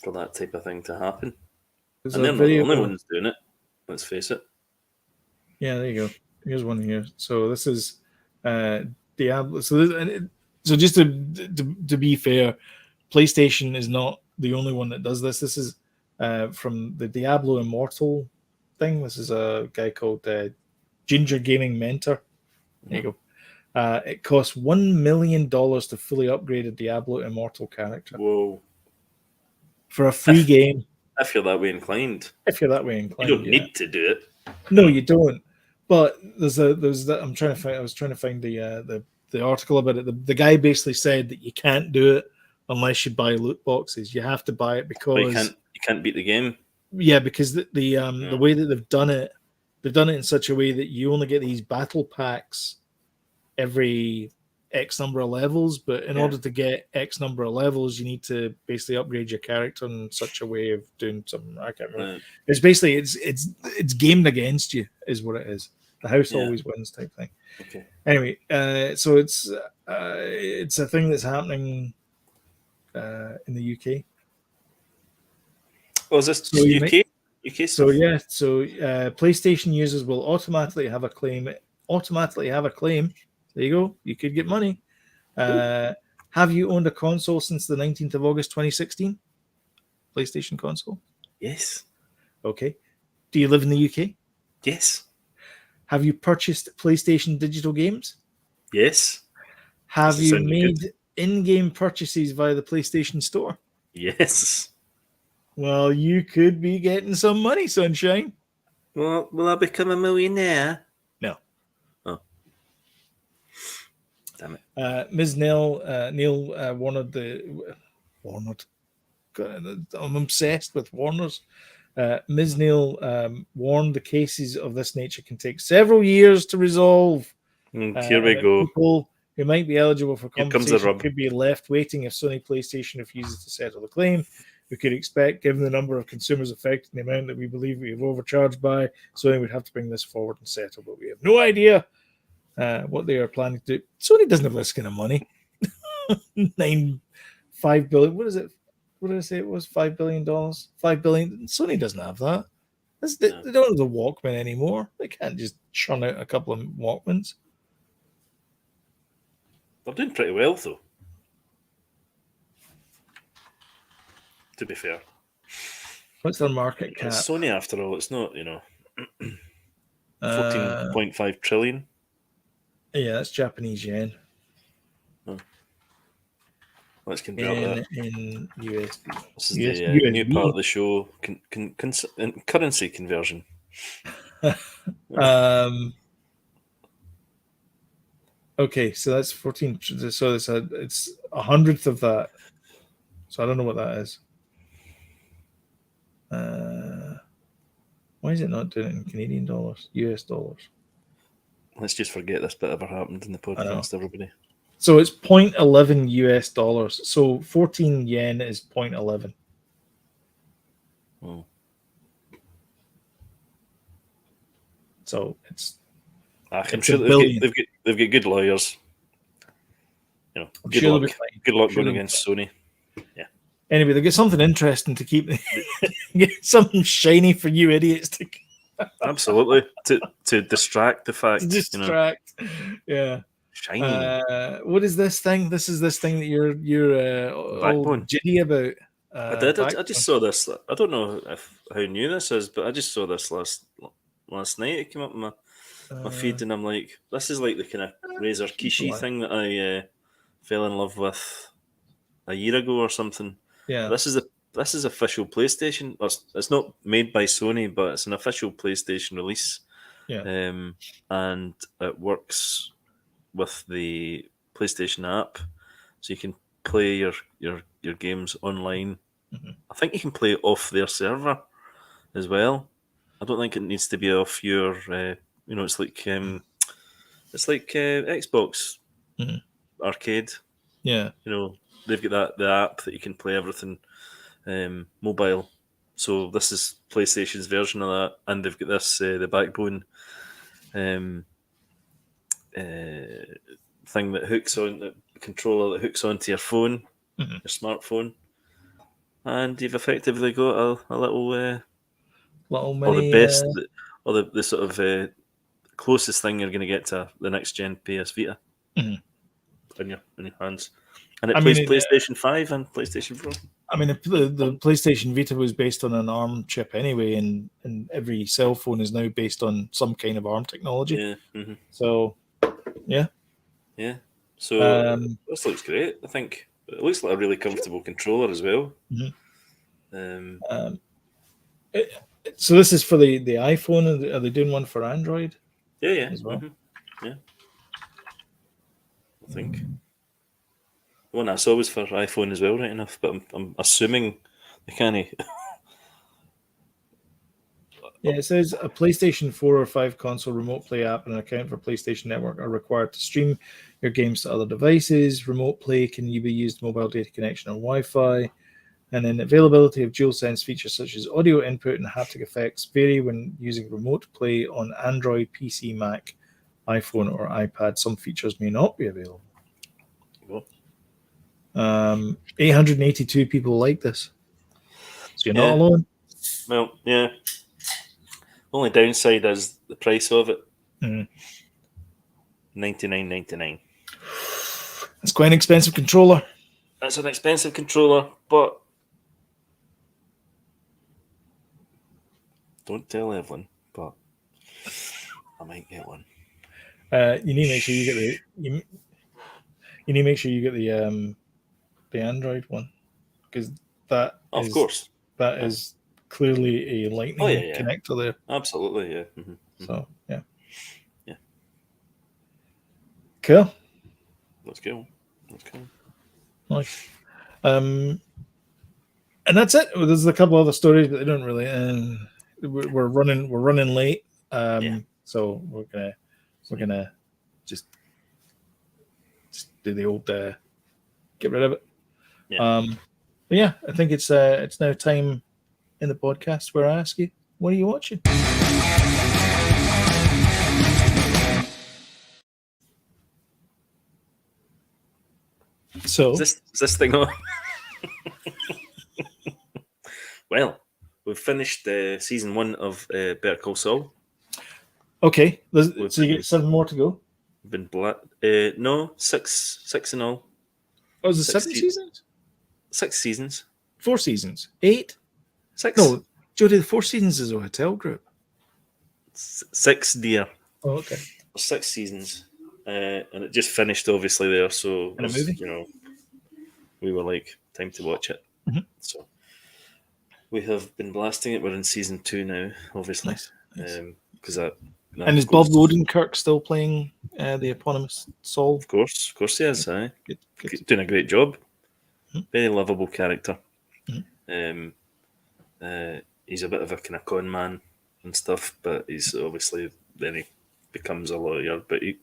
for that type of thing to happen. And they're not the only ones doing it, let's face it. Yeah, there you go. Here's one here. So this is Diablo. So just to be fair, PlayStation is not the only one that does this. This is from the Diablo Immortal thing. This is a guy called Ginger Gaming Mentor. There you go. It costs $1 million to fully upgrade a Diablo Immortal character. Whoa. For a free game. If you're that way inclined. You don't need to do it. No, you don't. But there's that. I was trying to find the article about it. The guy basically said that you can't do it unless you buy loot boxes. You have to buy it because you can't beat the game. Yeah, because the way that they've done it in such a way that you only get these battle packs every X number of levels, but in order to get X number of levels, you need to basically upgrade your character in such a way of doing something. I can't remember. It's basically it's gamed against you, is what it is. The house always wins type thing. Okay. Anyway, so it's a thing that's happening in the UK. Oh, is this UK? UK so yeah, PlayStation users will automatically have a claim. There you go. You could get money. Have you owned a console since the 19th of August 2016? PlayStation console? Yes. Okay. Do you live in the UK? Yes. Have you purchased PlayStation digital games? Yes. Have you made in-game purchases via the PlayStation Store? Yes. Well, you could be getting some money, sunshine. Well, will I become a millionaire? No. Oh. Damn it. Ms. Neil Warned. God, I'm obsessed with Warners. Ms. Neil warned the cases of this nature can take several years to resolve. Here we go. People who might be eligible for compensation could be left waiting if Sony PlayStation refuses to settle the claim. We could expect, given the number of consumers affected and the amount that we believe we have overcharged by, Sony would have to bring this forward and settle, but we have no idea what they are planning to do. Sony doesn't have this kind of money. $5 billion. What is it? What did I say it was? $5 billion? $5 billion. Sony doesn't have that. They don't have the Walkman anymore. They can't just churn out a couple of Walkmans. They're doing pretty well, though. To be fair. What's their market cap? It's Sony, after all. It's not, 14.5 trillion. Yeah, that's Japanese yen. Oh. Let's convert that. In USD. This is the new part of the show. Currency conversion. Okay, so that's 14. So it's 100th of that. So I don't know what that is. Why is it not doing it in Canadian dollars? US dollars. Let's just forget this bit ever happened in the podcast, everybody. So it's 0.11 US dollars. So 14 yen is 0.11. Oh. So it's. I'm sure they've got good lawyers. You know, good luck going against Sony. Yeah. Anyway, they get something interesting to keep. Get something shiny for you idiots to. Absolutely, to distract the fact. To distract, yeah. Shiny. What is this thing? This is this thing that you're all giddy about. I did. I just saw this. I don't know how new this is, but I just saw this last night. It came up in my feed, and I'm like, this is like the kind of Razor Kishi thing that I fell in love with a year ago or something. Yeah. This is official PlayStation. It's not made by Sony, but it's an official PlayStation release. Yeah. And it works with the PlayStation app, so you can play your games online. Mm-hmm. I think you can play off their server as well. I don't think it needs to be off your. It's like Xbox Arcade. Yeah. They've got the app that you can play everything mobile. So this is PlayStation's version of that, and they've got this the Backbone thing that hooks on the controller that hooks onto your phone, your smartphone, and you've effectively got a little mini, the best, or the sort of closest thing you're going to get to the next gen PS Vita in your hands, and it plays PlayStation 5 and PlayStation 4. I mean, the PlayStation Vita was based on an ARM chip anyway, and every cell phone is now based on some kind of ARM technology. Yeah. Mm-hmm. So, yeah. Yeah. So this looks great. I think it looks like a really comfortable controller as well. Mm-hmm. So this is for the iPhone. Are they doing one for Android? Yeah. As well. Mm-hmm. Yeah. I think. The one I saw was for iPhone as well, right enough, but I'm assuming they can't. Yeah, it says a PlayStation 4 or 5 console remote play app and an account for PlayStation Network are required to stream your games to other devices. Remote play can be used mobile data connection or Wi-Fi. And then availability of DualSense features such as audio input and haptic effects vary when using remote play on Android, PC, Mac, iPhone, or iPad. Some features may not be available. 882 people like this. So you're not alone. Well, yeah. Only downside is the price of it. $99.99. It's quite an expensive controller. It's an expensive controller, but don't tell Evelyn, but I might get one. You need to make sure you get you need to make sure you get the Android one, because that is clearly a lightning connector there. Absolutely, yeah. Mm-hmm. So yeah. Cool. Let's go. Nice. And that's it. There's a couple other stories, but they don't really. We're running late. So we're gonna just do the old get rid of it. Yeah. But yeah, I think it's now time in the podcast where I ask you, what are you watching? So is this thing on? Well, we've finished season 1 of Better Call Saul. Okay, so you get 7 more to go. Been no, six in all. Oh, is it 7 seasons? 6 seasons. 4 seasons. 8. 6. No, Jody, the 4 seasons is a hotel group. 6, dear. Oh, okay. 6 seasons, and it just finished obviously there. So in a movie, we were like, time to watch it. Mm-hmm. So we have been blasting it. We're in season 2 now, obviously. Nice. Because that and is Bob Odenkirk still playing the eponymous Saul? Of course he is. Good. Doing a great job. Mm-hmm. Very lovable character. Mm-hmm. He's a bit of a kind of con man and stuff, but he's obviously then he becomes a lawyer. But he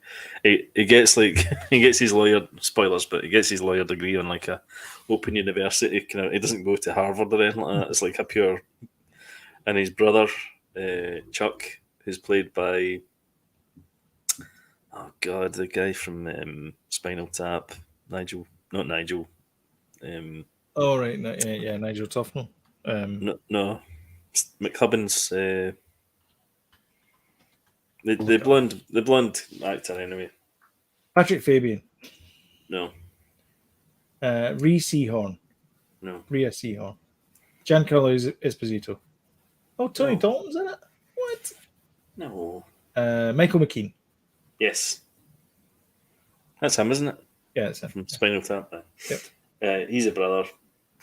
gets like he gets his lawyer spoilers, but he gets his lawyer degree on like a open university. He doesn't go to Harvard or anything like that. It's like a pure. And his brother Chuck, who's played by the guy from Spinal Tap, Nigel, not Nigel. Oh right, yeah, Nigel Tufnell. No, McHubbin's the blonde actor anyway. Patrick Fabian. No, Rhea Seahorn. no. Rhea Seahorn. Giancarlo Esposito. Oh, Tony Dalton's in it. What? No. Michael McKean. Yes, that's him, isn't it? Yeah, it's him. From Spinal Tap. Yep. He's a brother.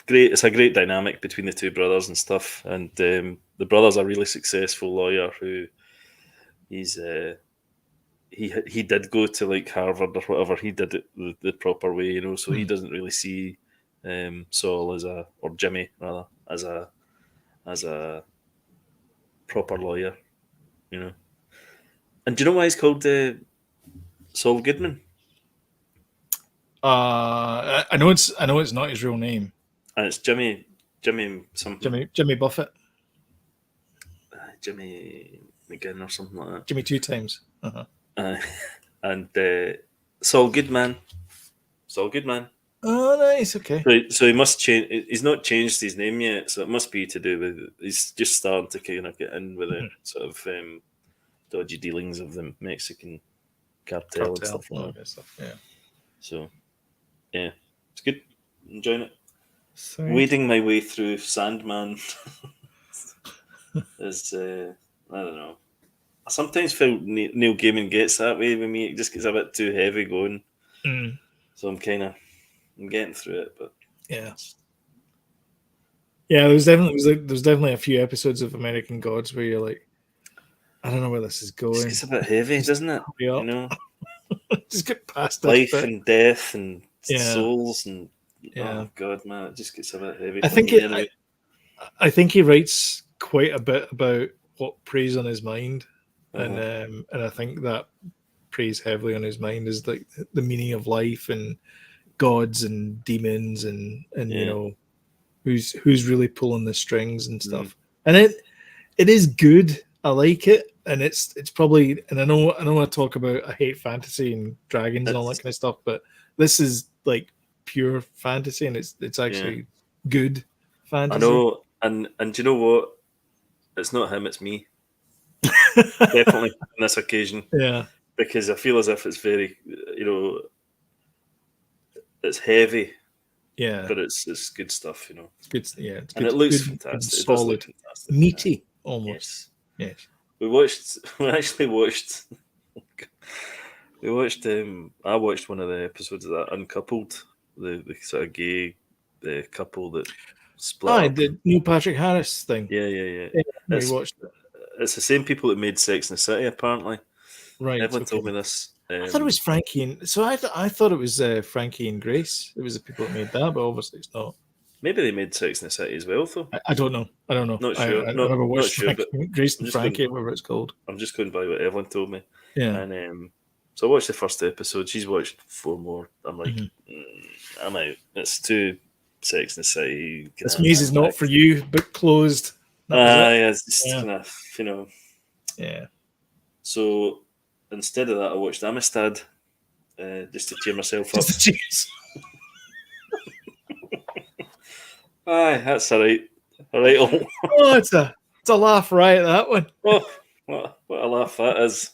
Great. It's a great dynamic between the two brothers and stuff. And the brother's a really successful lawyer who he's he did go to like Harvard or whatever. He did it the proper way, So he doesn't really see Saul or Jimmy rather as a proper lawyer, And do you know why he's called Saul Goodman? I know it's not his real name. And it's Jimmy something. Jimmy Buffett. Jimmy McGinn or something like that. Jimmy 2 times. And Saul Goodman. Oh, nice. Okay. So he must change. He's not changed his name yet, so it must be to do with. He's just starting to kind of get in with the sort of dodgy dealings of the Mexican cartel and stuff like that. Yeah. So, yeah, it's good. Enjoying it. Sorry. Wading my way through Sandman is I don't know. I sometimes feel Neil Gaiman gets that way with me. It just gets a bit too heavy going. So I'm getting through it, but yeah. There's definitely a few episodes of American Gods where you're like, I don't know where this is going. It's a bit heavy, doesn't it? Just get past life and death and Yeah. souls and Yeah. oh god, man, it just gets a bit heavy. I think he writes quite a bit about what preys on his mind, and I think that preys heavily on his mind is like the meaning of life and gods and demons and who's really pulling the strings and stuff. And it is good. I like it, and it's probably, and I know I talk about I hate fantasy and dragons and all that kind of stuff, but this is like pure fantasy, and it's actually good fantasy. I know, and do you know what? It's not him, it's me. Definitely on this occasion. Yeah. Because I feel as if it's very, it's heavy. Yeah. But it's good stuff, It's good. Yeah. It's and good, it looks good, fantastic. solid, it does look fantastic. Meaty, almost. Yes. Yes. I watched one of the episodes of that Uncoupled, the sort of gay couple that split up. The Neil Patrick Harris thing. Yeah. We watched it. It's the same people that made Sex and the City, apparently. Right. Evelyn told me this. I thought it was Frankie and so I thought it was Frankie and Grace. It was the people that made that, but obviously it's not. Maybe they made Sex and the City as well, though. I don't know. Not sure. I never watched Frankie, but Grace and Frankie, whatever it's called. I'm just going by what Evelyn told me. Yeah. And so I watched the first episode. She's watched 4 more. I'm like, I'm out. It's too Sex and the City. This maze is not for you, but closed. It's just kind of, Yeah. So instead of that, I watched Amistad just to cheer myself up. Aye, that's all right. All right. Oh, it's a laugh, right? That one. Oh, what a laugh that is.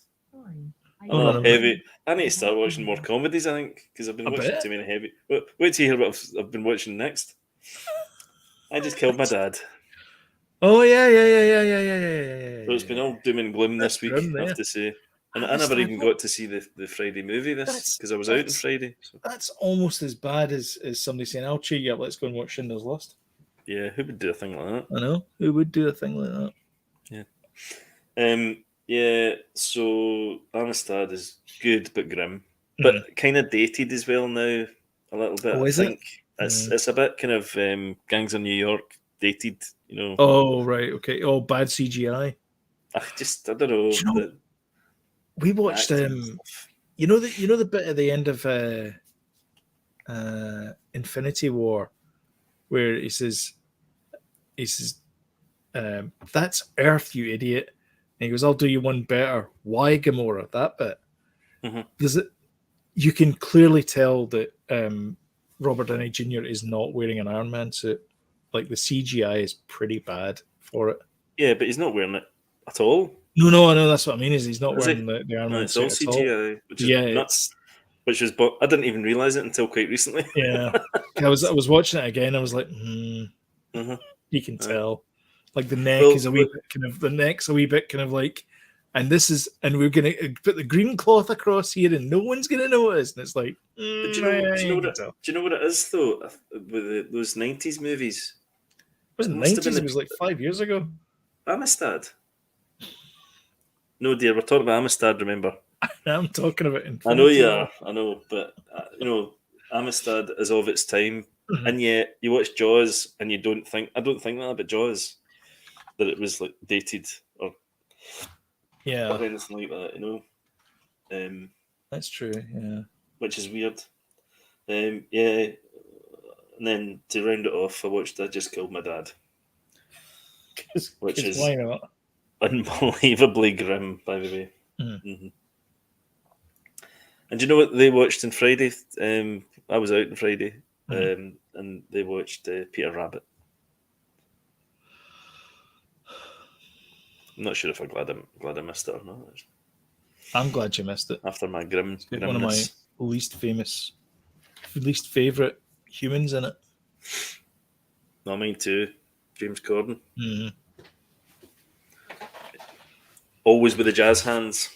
Heavy. I need to start watching more comedies, I think, because I've been watching too many heavy. Wait till you hear what I've been watching next. I Just Killed My Dad. Oh, yeah. So it's been all doom and gloom this week, I have to say. And I never even got to see the Friday movie because I was out on Friday. So. That's almost as bad as somebody saying, I'll cheer you up, let's go and watch Schindler's List. Yeah, who would do a thing like that? I know. Who would do a thing like that? Yeah. So Amistad is good but grim, but kind of dated as well now. A little bit. Oh, I think it's a bit kind of Gangs of New York dated. Oh right, okay. Oh, bad CGI. I don't know. Do you know, we watched you know the bit at the end of Infinity War where he says that's Earth, you idiot. And he goes, I'll do you one better. Why, Gamora? That bit. Does it? You can clearly tell that Robert Downey Jr. is not wearing an Iron Man suit. Like the CGI is pretty bad for it. Yeah, but he's not wearing it at all. No, I know that's what I mean. Is he's not Is wearing the Iron Man it's suit all CGI, at all. which is nuts. Which was, but I didn't even realize it until quite recently. Yeah, I was watching it again. I was like, you can tell. Like the neck is a wee bit kind of the neck's a wee bit kind of like, and we're gonna put the green cloth across here, and no one's gonna notice. And it's like, do you know what it is though? With those 90s movies, it wasn't 90s. It was like 5 years ago. Amistad. No, dear, we're talking about Amistad. Remember? I'm talking about Infinity. I know you are. I know, but Amistad is of its time, and yet you watch Jaws, and you don't think. I don't think that about Jaws, that it was like dated or anything like that. That's true. Yeah, which is weird. Yeah, and then to round it off, I watched I Just Killed My Dad, which is why not? Unbelievably grim, by the way. And do you know what they watched on Friday? I was out on Friday, and they watched Peter Rabbit. I'm not sure if I'm glad I missed it or not. I'm glad you missed it. After my grimness. One of my least favourite humans in it. No, mine too. James Corden. Always with the jazz hands.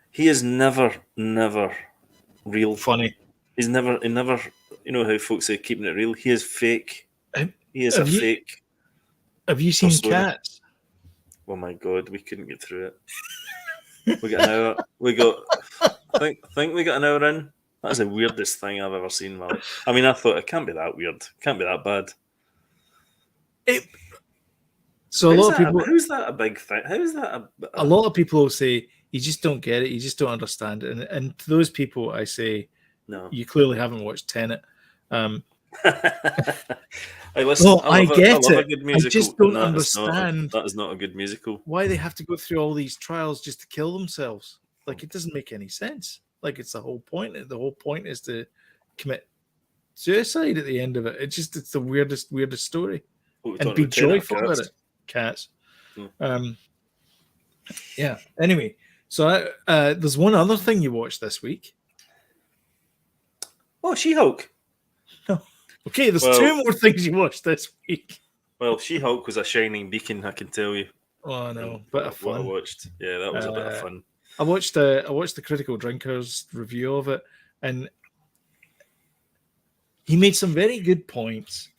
He is never real. Funny. He never, you know how folks say keeping it real? He is fake. He is fake. Have you seen Cats? Oh my God, we couldn't get through it. We got an hour. I think we got an hour in. That's the weirdest thing I've ever seen. I mean, I thought it can't be that weird. It can't be that bad. So a lot of people. How's that a big thing? How is that a lot of people say you just don't get it. You just don't understand it. And to those people, I say, no, you clearly haven't watched Tenet. I get it. I just don't understand. That is not a good musical. Why they have to go through all these trials just to kill themselves? Like, it doesn't make any sense. Like, it's the whole point. The whole point is to commit suicide at the end of it. It's the weirdest story. And be joyful about it. Cats. Yeah. Anyway, so there's one other thing you watched this week. Oh, She-Hulk. No. Okay, there's two more things you watched this week. Well, She-Hulk was a shining beacon, I can tell you. Oh no, bit of fun. What I watched, yeah, that was a bit of fun. I watched the Critical Drinkers review of it, and he made some very good points.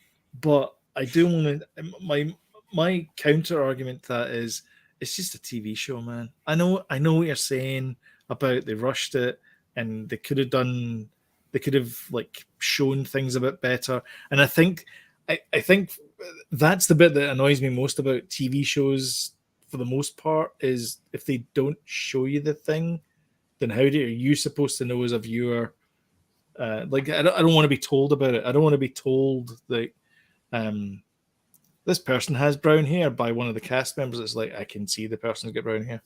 But I do want to my counter argument to that is it's just a TV show, man. I know what you're saying about they rushed it and they could have like shown things a bit better. And I think that's the bit that annoys me most about TV shows for the most part, is if they don't show you the thing, then how are you supposed to know as a viewer? Like I don't want to be told about it. I don't want to be told that this person has brown hair by one of the cast members. It's like, I can see the person's got brown hair.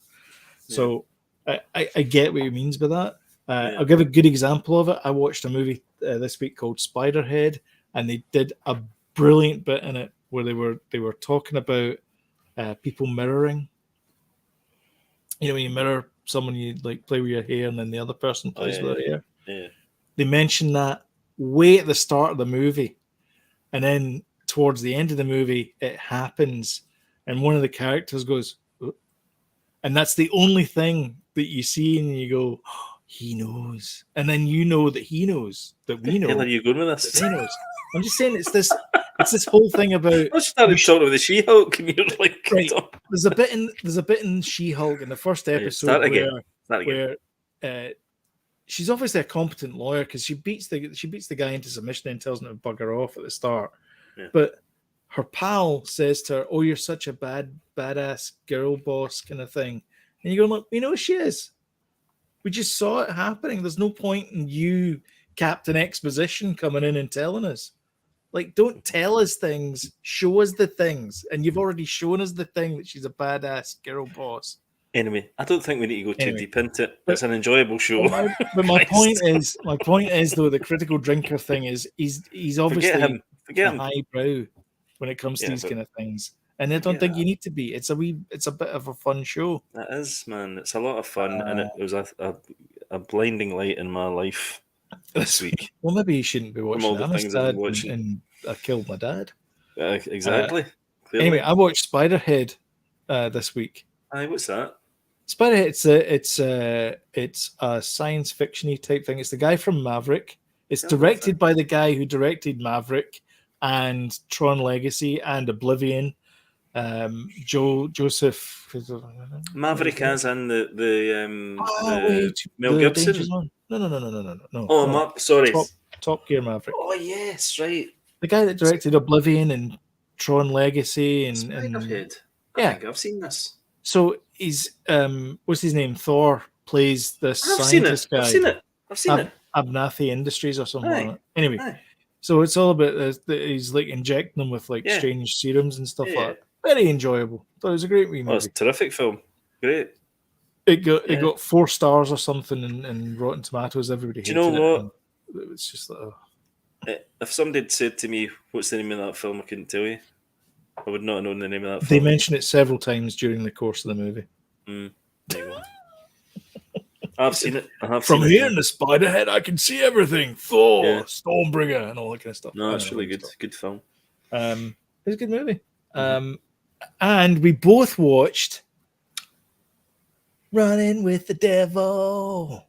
Yeah. So I get what he means by that. I'll give a good example of it. I watched a movie this week called Spiderhead, and they did a brilliant bit in it where they were talking about people mirroring. You know, when you mirror someone, you like play with your hair, and then the other person plays with their hair. Yeah. They mentioned that way at the start of the movie, and then towards the end of the movie, it happens, and one of the characters goes, oh. And that's the only thing that you see, and you go, oh, he knows, and then you know that he knows that we know. How are you going with this? He knows. I'm just saying it's this whole thing about. I started talking with the She-Hulk, and you're like, right. There's a bit in She-Hulk in the first episode where she's obviously a competent lawyer because she beats the guy into submission and tells him to bugger off at the start. Yeah. But her pal says to her, "Oh, you're such a badass girl boss," kind of thing. And you go, "Look, we know she is. We just saw it happening. There's no point in you, Captain Exposition, coming in and telling us. Like, don't tell us things. Show us the things. And you've already shown us the thing that she's a badass girl boss." Anyway, I don't think we need to go too Anyway, deep into it. It's an enjoyable show. My point is though, the critical drinker thing is he's obviously Forget him. highbrow when it comes to these kind of things, and I don't think you need to be. It's a bit of a fun show. That is, man. It's a lot of fun, and it was a blinding light in my life this week. Well, maybe you shouldn't be watching all the things I've been watching. And I killed my dad. Exactly. Anyway, I watched Spiderhead this week. Aye, what's that? Spiderhead, it's a science fiction-y type thing. It's the guy from Maverick. It's directed by the guy who directed Maverick and Tron Legacy and Oblivion. Joseph Maverick as in the Mel Gibson. No. Oh, sorry. Top Gear Maverick. Oh yes, right. The guy that directed Oblivion and Tron Legacy and Spiderhead. I think I've seen this. So he's what's his name? Thor plays this scientist guy. I've seen it. Abnathy Industries or something like that. Anyway, Aye. so it's all about he's like injecting them with like strange serums and stuff like that. Very enjoyable. Thought it was a great wee movie. Oh, it's a terrific film. Great. It got 4 stars or something in Rotten Tomatoes. Everybody hated it. Do you know what? It was just like, if somebody had said to me, "What's the name of that film?" I couldn't tell you. I would not have known the name of that film. They mention it several times during the course of the movie. There you go. I've seen it. From here in the Spiderhead, I can see everything. Thor, Stormbringer, and all that kind of stuff. No, it's really good. Good film. It's a good movie. And we both watched Running with the Devil.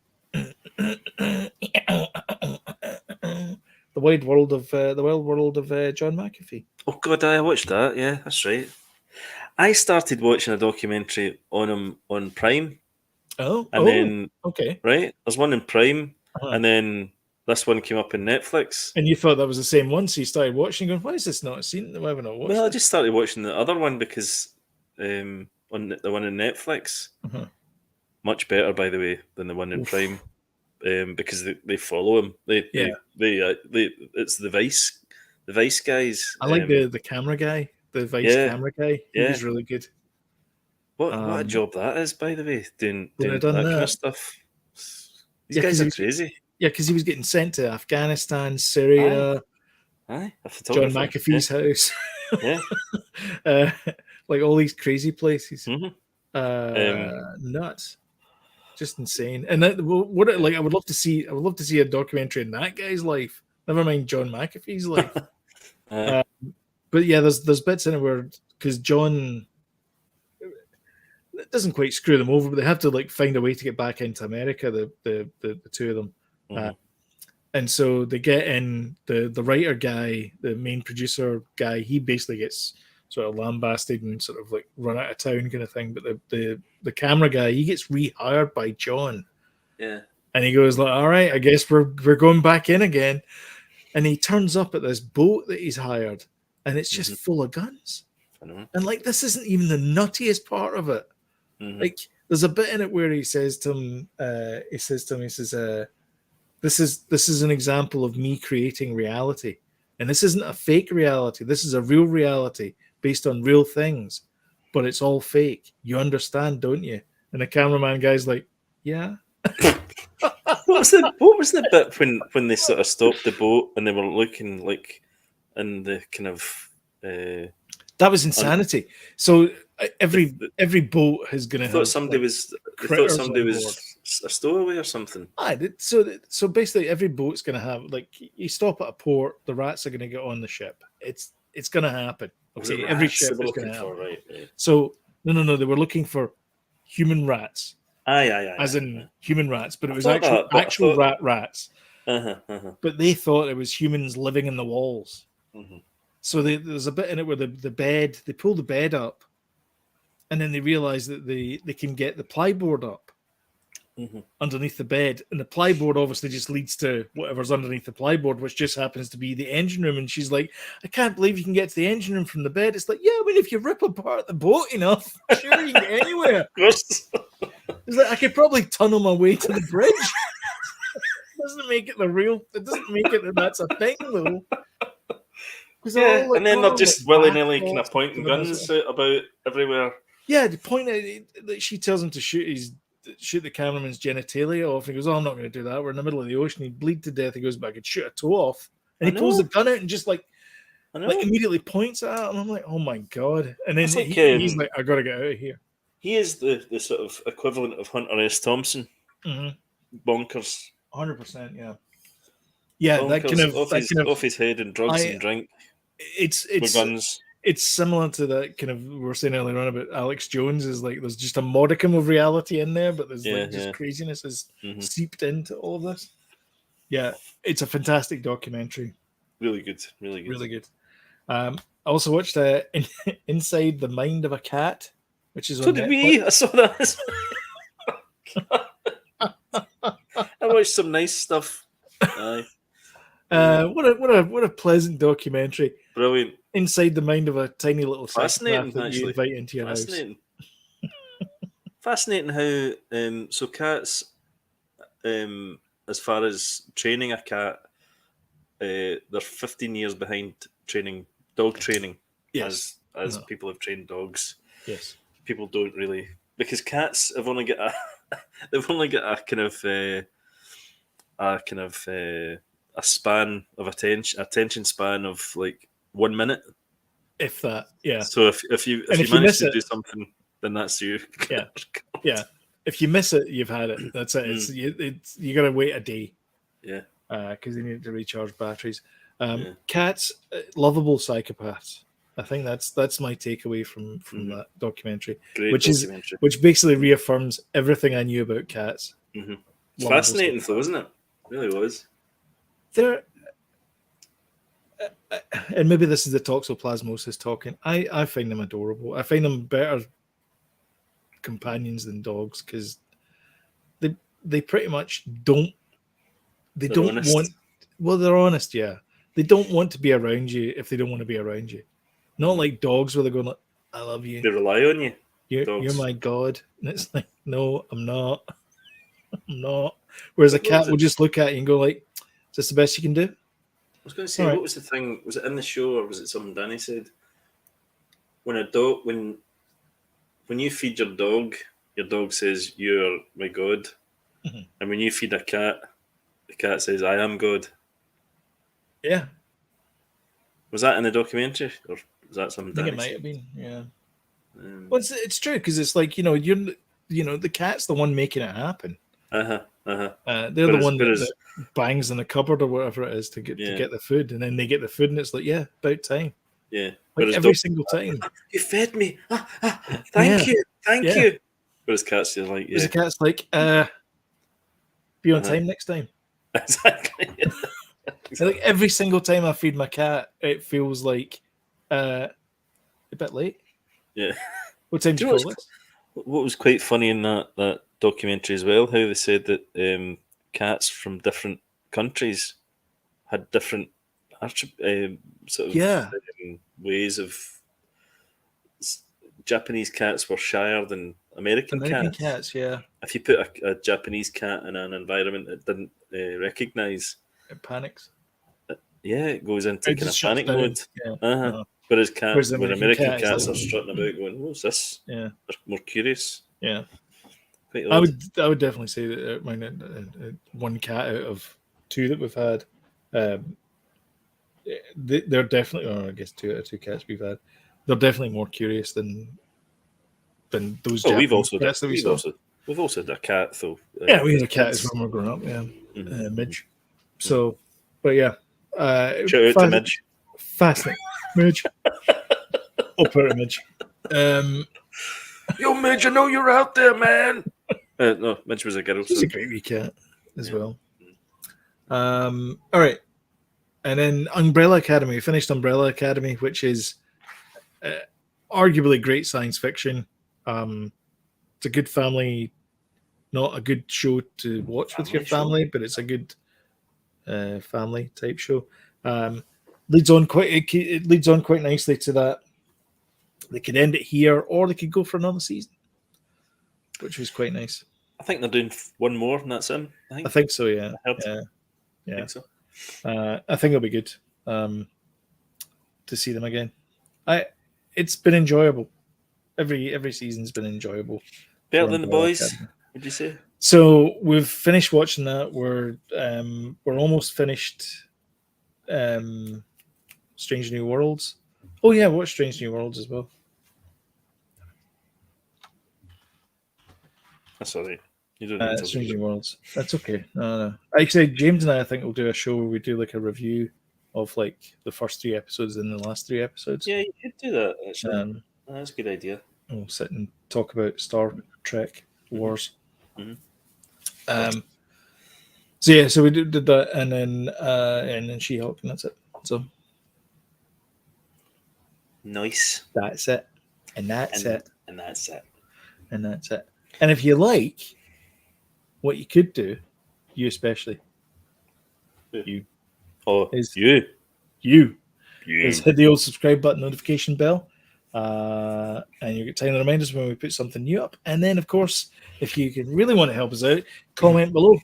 The Wild World of John McAfee. Oh God, I watched that. Yeah, that's right. I started watching a documentary on him on Prime. Then right, there's one in Prime, and then this one came up in Netflix. And you thought that was the same one, so you started watching. Going, why is this not seen? Why have I not watched? Well, I just started watching the other one because on the one in Netflix, much better, by the way, than the one in Prime. Because they follow him. It's the Vice guys. I like the camera guy, the Vice camera guy. He's really good. What a job that is, by the way, doing that kind of stuff. These guys are crazy. Yeah, because he was getting sent to Afghanistan, Syria, John McAfee's house. Yeah, like all these crazy places. Nuts. Just insane, and I would love to see a documentary in that guy's life. Never mind John McAfee's life. But yeah, there's bits in it where because John it doesn't quite screw them over, but they have to like find a way to get back into America. The two of them, and so they get in the writer guy, the main producer guy. He basically gets sort of lambasted and sort of like run out of town kind of thing. But the camera guy, he gets rehired by John. Yeah. And he goes like, all right, I guess we're going back in again. And he turns up at this boat that he's hired and it's just full of guns. I know. And like, this isn't even the nuttiest part of it. Like there's a bit in it where he says to him, this is an example of me creating reality. And this isn't a fake reality. This is a real reality based on real things, but it's all fake. You understand, don't you? And the cameraman guy's like, yeah. What was the bit when they sort of stopped the boat and they were looking like in the kind of that was insanity. So every boat is going to have. Somebody was a stowaway or something. So basically, every boat's going to have like you stop at a port, the rats are going to get on the ship. It's going to happen. Okay, every ship is going to happen. Right. So no, they were looking for human rats. Aye. As in human rats, but it was actual rats. But they thought it was humans living in the walls. So there's a bit in it where the bed, they pull the bed up, and then they realize that they can get the plyboard up. underneath the bed, and the plyboard obviously just leads to whatever's underneath the plyboard, which just happens to be the engine room. And she's like, I can't believe you can get to the engine room from the bed. It's like, yeah, I mean, if you rip apart the boat enough, sure, you can get anywhere. Of course. It's like, I could probably tunnel my way to the bridge. It doesn't make it that that's a thing, though. Yeah, and then they're just willy-nilly kind of pointing guns out about everywhere. Yeah, the point that she tells him to shoot the cameraman's genitalia off. And he goes, oh, I'm not going to do that. We're in the middle of the ocean. He'd bleed to death. He goes back and shoot a toe off. And he pulls the gun out and just like immediately points at it. And I'm like, oh my God. And then he's like, I got to get out of here. He is the sort of equivalent of Hunter S. Thompson. Mm-hmm. Bonkers. 100%, yeah. Yeah, bonkers, off his head and drugs and drink. It's guns. It's similar to that kind of we were saying earlier on about Alex Jones. Is like there's just a modicum of reality in there, but there's just craziness is seeped into all of this. Yeah, it's a fantastic documentary. Really good. I also watched Inside the Mind of a Cat, which is so on did Netflix. we. I saw that. I watched some nice stuff. Aye. What a pleasant documentary. Brilliant. Inside the mind of a tiny little fascinating that actually. You invite into your fascinating. house. Fascinating how so cats as far as training a cat they're 15 years behind dog training. Yes. As people have trained dogs. Yes. People don't really, because cats have only got a kind of a span of attention span of like 1 minute, if that. Yeah. So if you manage to do something, then that's you. Yeah. If you miss it, you've had it. That's it. You got to wait a day. Yeah. Because they need to recharge batteries. Cats, lovable psychopaths. I think that's my takeaway from that documentary. Great which documentary. Which basically reaffirms everything I knew about cats. It's fascinating, though, isn't it? It really was. There, and maybe this is the toxoplasmosis talking. I find them adorable. I find them better companions than dogs because they pretty much don't. They don't honest. want. Well, they're honest. Yeah, they don't want to be around you if they don't want to be around you. Not like dogs where they're going like, "I love you." They rely on you. You're my god, and it's like, no, I'm not. I'm not. Whereas a cat will just look at you and go like, "Is this the best you can do?" I was going to say, what was the thing? Was it in the show or was it something Danny said? When you feed your dog says, "You're my god," and when you feed a cat, the cat says, "I am God." Yeah. Was that in the documentary, or was that something? I think it might have been. Yeah. Well, it's true because it's like the cat's the one making it happen. They're the one that bangs in the cupboard or whatever it is to get the food, and then they get the food, and it's like, yeah, about time. Yeah, like every single time. You fed me. Thank you. Whereas cats are like, the cat's like, be on time next time. Exactly. Like every single time I feed my cat, it feels like a bit late. Yeah. What time do you call this? What was quite funny in that documentary as well, how they said that cats from different countries had different ways of. Japanese cats were shyer than American cats. Yeah. If you put a Japanese cat in an environment it didn't recognise, it panics. It goes into kind of panic mode. Yeah. Whereas American cats are strutting about going, "What's this?" Yeah, they're more curious. Yeah, I would definitely say that one cat out of two that we've had, they're definitely, or I guess 2 out of 2 cats we've had, they're definitely more curious than those. We've also had a cat though. We had a cat as well when we were growing up. Yeah, Midge. So, but yeah, shout out to Midge. Fascinating, Midge. Upper Midge. Yo, Midge, I know you're out there, man. No, Midge was a girl. She's a great wee cat as well. All right. And then Umbrella Academy. We finished Umbrella Academy, which is arguably great science fiction. It's a good family not a good show to watch with your family, but it's a good family type show. Leads on it leads on quite nicely to that. They could end it here, or they could go for another season, which was quite nice. I think they're doing one more, and that's him. I think so. Yeah, I yeah. think so. I think it'll be good to see them again. It's been enjoyable. Every season's been enjoyable. Better than The Boys, would you say? So we've finished watching that. We're almost finished. Strange New Worlds. Oh yeah, watch Strange New Worlds as well. That's all right. You don't need to Strange New Worlds. That's okay. No. Actually, James and I think we'll do a show where we do like a review of like the first 3 episodes and the last 3 episodes. Yeah, you could do that. Actually, that's a good idea. We'll sit and talk about Star Trek Wars. Mm-hmm. So we did that, and then She-Hulk, and that's it. So nice. That's it, and that's it. And if you like, what you could do, you especially, is hit the old subscribe button, notification bell, and you get timely reminders when we put something new up. And then, of course, if you can really want to help us out, comment below.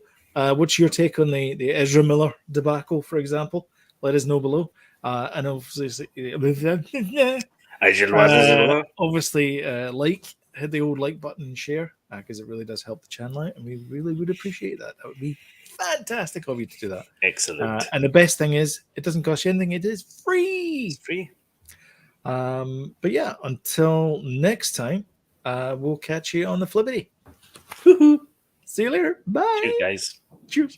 What's your take on the Ezra Miller debacle, for example? Let us know below. And obviously, hit the old like button and share, because it really does help the channel out, and we really would appreciate that. That would be fantastic of you to do that. Excellent. And the best thing is, it doesn't cost you anything. It is free. It's free. But yeah, until next time, we'll catch you on the flippity. See you later. Bye. Cheers, guys. Cheers.